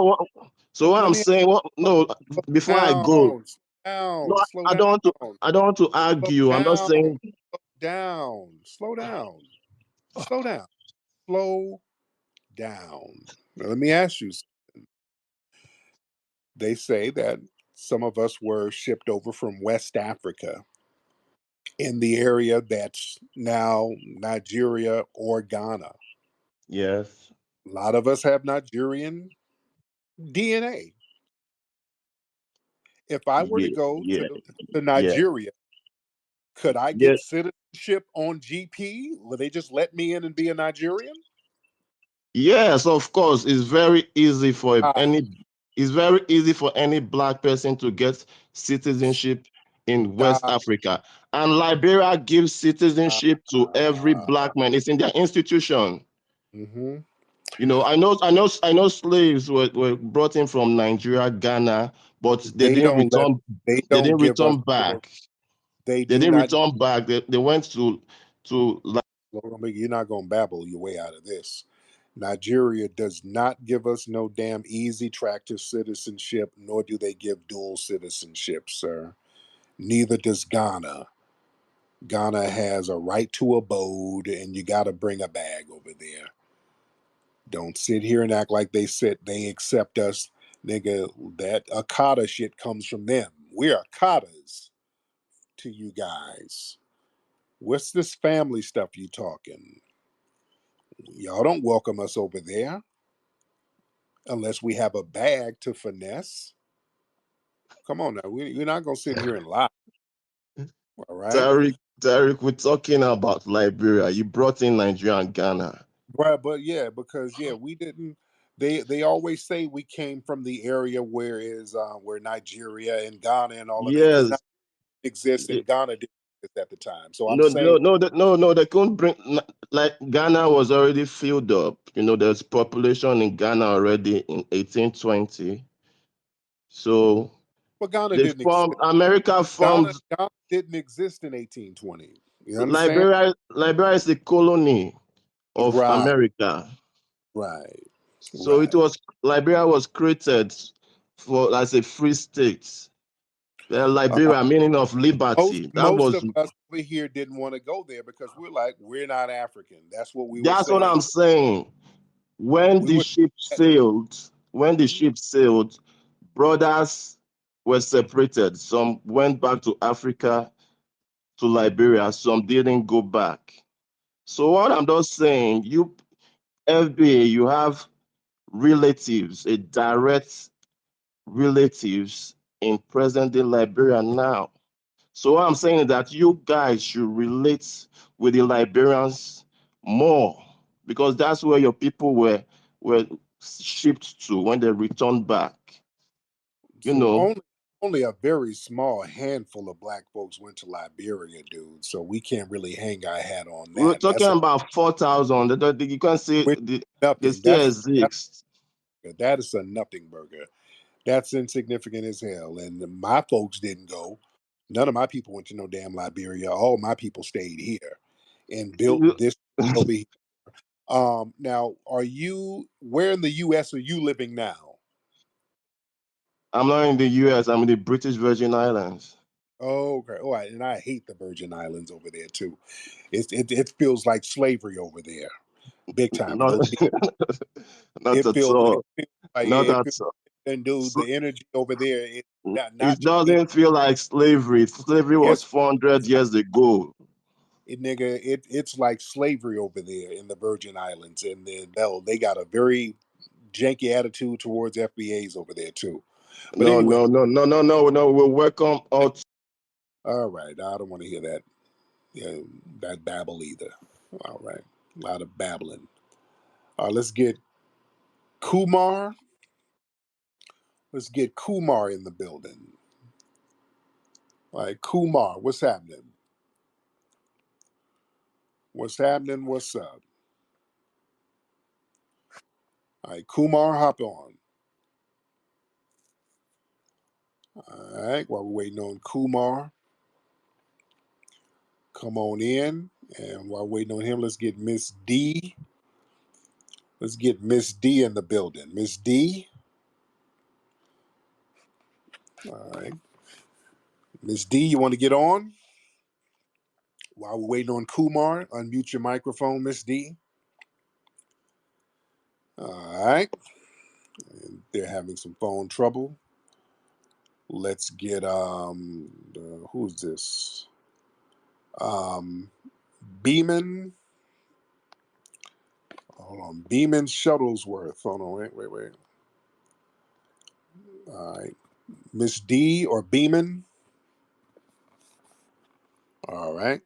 so what Let I'm me saying, slow no, before I go, down, no, slow I down, don't want to I don't want to slow argue. I'm not down, saying slow down, slow down, slow down. Now, let me ask you. They say that some of us were shipped over from West Africa in the area that's now Nigeria or Ghana. yes. A lot of us have Nigerian DNA. If I were to Yeah, go yeah, to yeah. Nigeria, could I Yeah. get citizenship on GP? Will they just let me in and be a Nigerian? Yes, of course. Ah, It's very easy for any black person to get citizenship in West stop. Africa. And Liberia gives citizenship to every black man. It's in their institution. Hmm. I know slaves were brought in from Nigeria, Ghana, but They don't let. They they don't didn't give us return no. back. They They do didn't not. return back. They went to You're not gonna babble your way out of this. Nigeria does not give us no damn easy track to citizenship, nor do they give dual citizenship, sir. Neither does Ghana. Ghana has a right to abode, and you got to bring a bag over there. Don't sit here and act like they accept us, nigga. That Akata shit comes from them. We're Akatas to you guys. What's this family stuff you talking? Y'all don't welcome us over there unless we have a bag to finesse. Come on now, we're not gonna sit here and lie. All right. Tariq, we're talking about Liberia. You brought in Nigeria and Ghana. Right, but yeah, because we didn't. They always say we came from the area where Nigeria and Ghana and all of that, because Yes. Nigeria exists They- and Ghana didn't exist at the time. So I'm No, saying, no, no, no, they couldn't bring, like Ghana was already filled up. There's population in Ghana already in 1820. So but Ghana didn't exist. America formed, Ghana didn't exist in 1820. You understand? Liberia is a colony of Right, America. right, So right. Liberia was created as a free state. Uh, Liberia, meaning of most liberty. most of us over here didn't want to go there because we're not African. That's what we were That's what saying. I'm saying. When We the were. ship sailed, brothers were separated. Some went back to Africa, to Liberia. Some didn't go back. So what I'm just saying, you FBA, you have relatives, a direct relatives in present-day Liberia now. So what I'm saying is that you guys should relate with the Liberians more, because that's where your people were shipped to when they returned back. You So know, only a very small handful of black folks went to Liberia, dude. So we can't really hang our hat on we're that. talking about 4,000. You can say Which they nothing. still exist. That is a nothing burger. That's insignificant as hell. And my folks didn't go. None of my people went to no damn Liberia. All my people stayed here and built this over here. Now, where in the U.S. are you living now? I'm not in the US, I'm in the British Virgin Islands. Oh, okay. Oh, and I hate the Virgin Islands over there too. It feels like slavery over there, big time. For Not, those people, not at all. it feels like Not it at feels. all. And dude, So, the energy over there, it not it to me. doesn't feel like slavery. Slavery Yes, was 400 years ago. nigga, it's like slavery over there in the Virgin Islands, and they got a very janky attitude towards FBAs over there too. But No, anyway, no, no, no, no, no, no. We welcome all. all right, I don't want to hear that that babble either. All right, a lot of babbling. Let's get Kumar. Let's get Kumar in the building. All right, Kumar, what's happening? What's happening? What's up? All right, Kumar, hop on. All right, while we're waiting on Kumar, come on in. And while waiting on him, let's get Miss D. Let's get Miss D in the building. Miss D. All right. Miss D, you want to get on? While we're waiting on Kumar, unmute your microphone, Miss D. All right. And they're having some phone trouble. Let's get who's this? Beeman. Hold on. Beeman Shuttlesworth. Hold on, wait. All right. Miss D or Beeman. All right.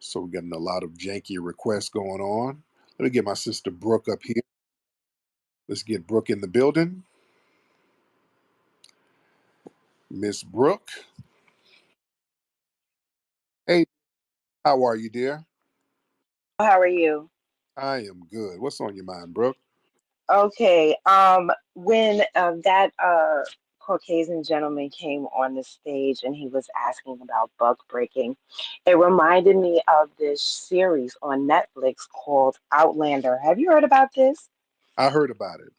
So we're getting a lot of janky requests going on. Let me get my sister Brooke up here. Let's get Brooke in the building. Miss Brooke. Hey, how are you, dear? How are you? I am good. What's on your mind, Brooke? Okay. When that Caucasian gentleman came on the stage and he was asking about bug breaking, it reminded me of this series on Netflix called Outlander. Have you heard about this? I heard about it.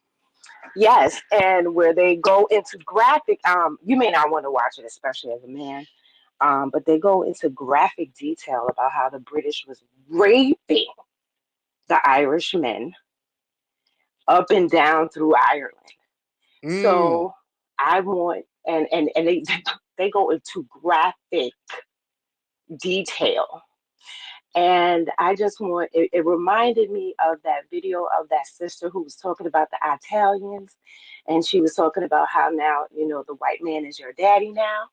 Yes, and where they go into graphic. You may not want to watch it, especially as a man. But they go into graphic detail about how the British was raping the Irishmen up and down through Ireland. Mm. So I want and they they go into graphic detail. And I just want it reminded me of that video of that sister who was talking about the Italians, and she was talking about how now, the white man is your daddy now.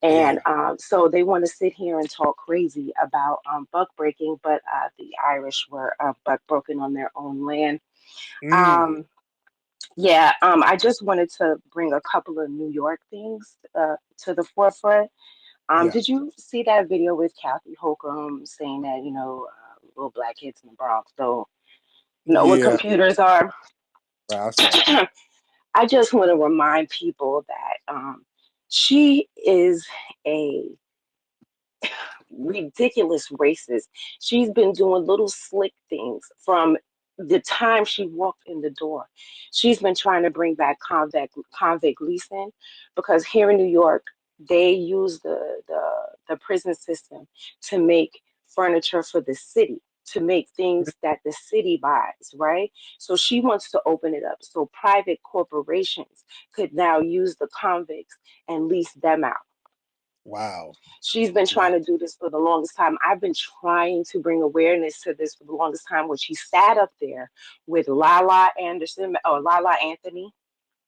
Yeah. And so they want to sit here and talk crazy about buck breaking, but the Irish were buck broken on their own land. Mm. Um, yeah, I just wanted to bring a couple of New York things to the forefront. Yeah. Did you see that video with Kathy Holcomb saying that, little black kids in the Bronx don't know what Yeah. computers are? Right, I saw it. I just want to remind people that she is a ridiculous racist. She's been doing little slick things from the time she walked in the door. She's been trying to bring back convict leasing because here in New York, they use the prison system to make furniture for the city, to make things that the city buys, right? So she wants to open it up so private corporations could now use the convicts and lease them out. Wow. She's been Wow. trying to do this for the longest time. I've been trying to bring awareness to this for the longest time when she sat up there with Lala Anderson or Lala Anthony.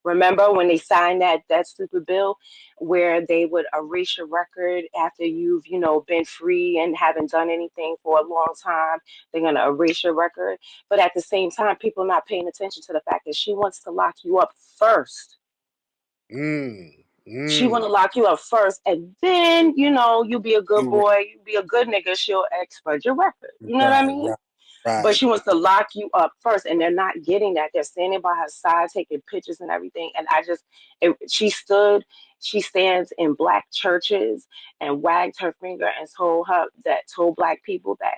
Remember when they signed that stupid bill where they would erase your record after you've, been free and haven't done anything for a long time. They're gonna erase your record. But at the same time, people are not paying attention to the fact that she wants to lock you up first. Mm. She want to Mm. lock you up first, and then you be a good You boy, you be a good nigga. She'll export your record. You know what I right, mean? right, But right. she wants to lock you up first, and they're not getting that. They're standing by her side, taking pictures and everything. And she stands in black churches and wagged her finger and told black people that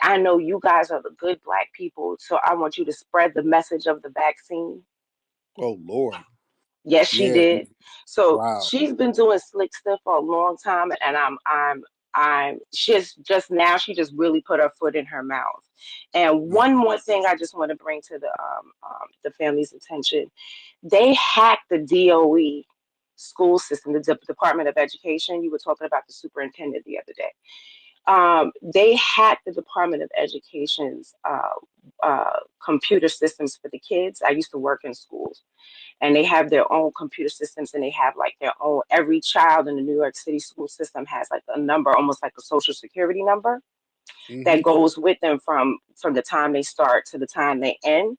I know you guys are the good black people, so I want you to spread the message of the vaccine. Oh Lord. Yes, she Yeah. did. So Wow. she's been doing slick stuff for a long time, and she's just now she just really put her foot in her mouth. And Yeah. one more thing I just want to bring to the family's attention: they hacked the DOE school system, the Department of Education. You were talking about the superintendent the other day. They hacked the Department of Education's computer systems for the kids. I used to work in schools, and they have their own computer systems, and they have like their own, every child in the New York City school system has like a number, almost like a social security number that Mm-hmm. goes with them from the time they start to the time they end.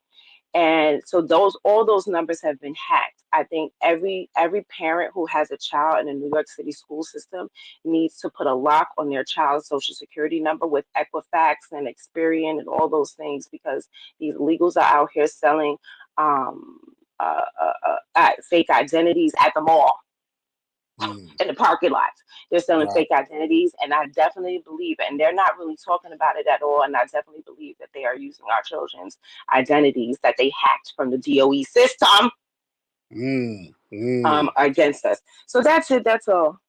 And so all those numbers have been hacked. I think every parent who has a child in a New York City school system needs to put a lock on their child's social security number with Equifax and Experian and all those things, because these illegals are out here selling um, fake identities at the mall, Mm. in the parking lots. They're selling Wow. fake identities, and I definitely believe it. And they're not really talking about it at all. And I definitely believe that they are using our children's identities that they hacked from the DOE system Mm. Mm. against us. So that's it. That's all.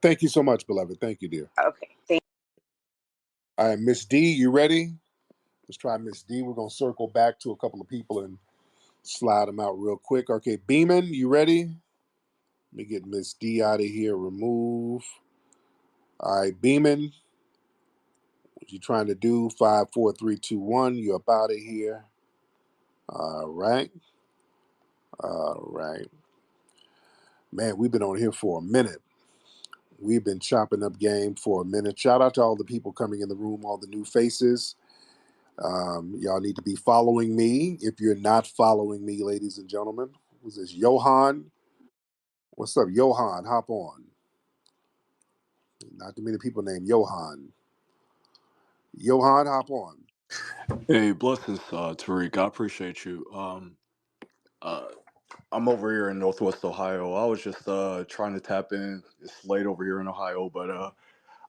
Thank you so much, beloved. Thank you, dear. Okay. All right, Miss D, you ready? Let's try Miss D. We're gonna circle back to a couple of people and slide them out real quick. Okay, Beeman, you ready? Let me get Miss D out of here. Remove. All right, Beeman, what you trying to do? 5, 4, 3, 2, 1. You up out of here. All right. All right. Man, we've been on here for a minute. We've been chopping up game for a minute. Shout out to all the people coming in the room, all the new faces. Y'all need to be following me. If you're not following me, ladies and gentlemen, who's this? Johan. What's up, Johan? Hop on. Not too many people named Johan. Johan, hop on. Hey, blessings, Tariq. I appreciate you. Uh, I'm over here in Northwest Ohio. I was just trying to tap in. It's late over here in Ohio, but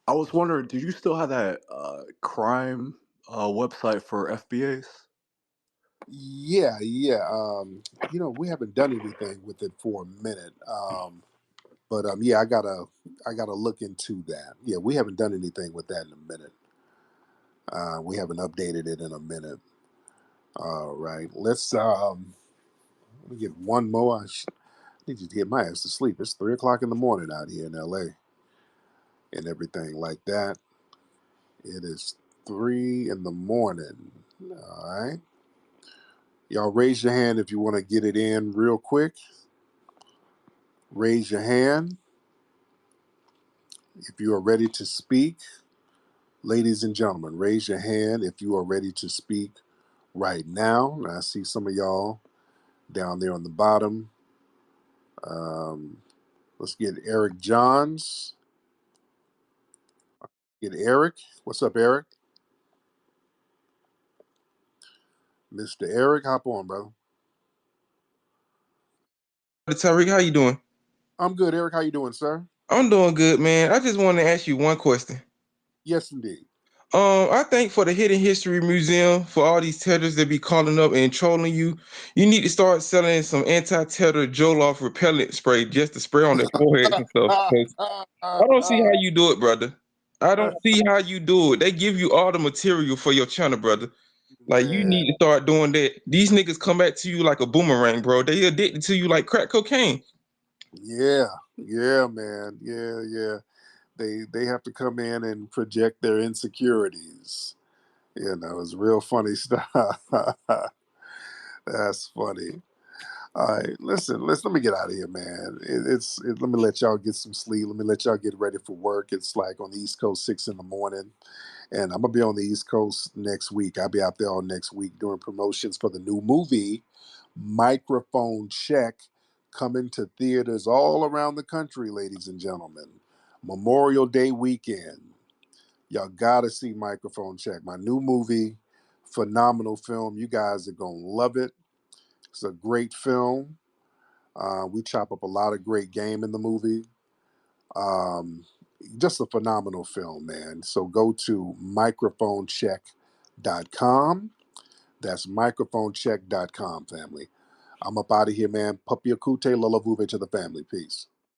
I was wondering, do you still have that crime website for FBAs? Yeah, yeah. We haven't done anything with it for a minute. But yeah, I gotta look into that. Yeah, we haven't done anything with that in a minute. We haven't updated it in a minute. All right, let me get one more. Need to get my ass to sleep. It's 3 o'clock in the morning out here in LA and everything like that. It is 3 in the morning. All right. Y'all raise your hand if you want to get it in real quick. Raise your hand if you are ready to speak. Ladies and gentlemen, raise your hand if you are ready to speak right now. I see some of y'all down there on the bottom. Um, let's get Eric Johns. Get Eric. What's up, Eric? Mr. Eric, hop on, brother. Tariq, how you doing? I'm good, Eric. How you doing, sir? I'm doing good, man. I just wanted to ask you one question. Yes, indeed. I think for the Hidden History Museum, for all these tedders that be calling up and trolling you, you need to start selling some anti-tether Jollof repellent spray just to spray on their foreheads and stuff. 'Cause I don't see how you do it, brother. I don't see how you do it. They give you all the material for your channel, brother. Like you Man, need to start doing that. These niggas come back to you like a boomerang, bro. They addicted to you like crack cocaine. yeah, man, yeah. They have to come in and project their insecurities. It's real funny stuff. That's funny. All right, listen. Let me get out of here, man. Let me let y'all get some sleep. Let me let y'all get ready for work. It's like on the East Coast 6 in the morning, and I'm gonna be on the East Coast next week. I'll be out there all next week doing promotions for the new movie, Microphone Check, coming to theaters all around the country, ladies and gentlemen. Memorial Day weekend. Y'all gotta see Microphone Check. My new movie, phenomenal film. You guys are gonna love it. It's a great film. We chop up a lot of great game in the movie. Um, just a phenomenal film, man. So go to microphonecheck.com. That's microphonecheck.com, family. I'm up out of here, man. Puppy Akute, Lula Vuve to the family. Peace.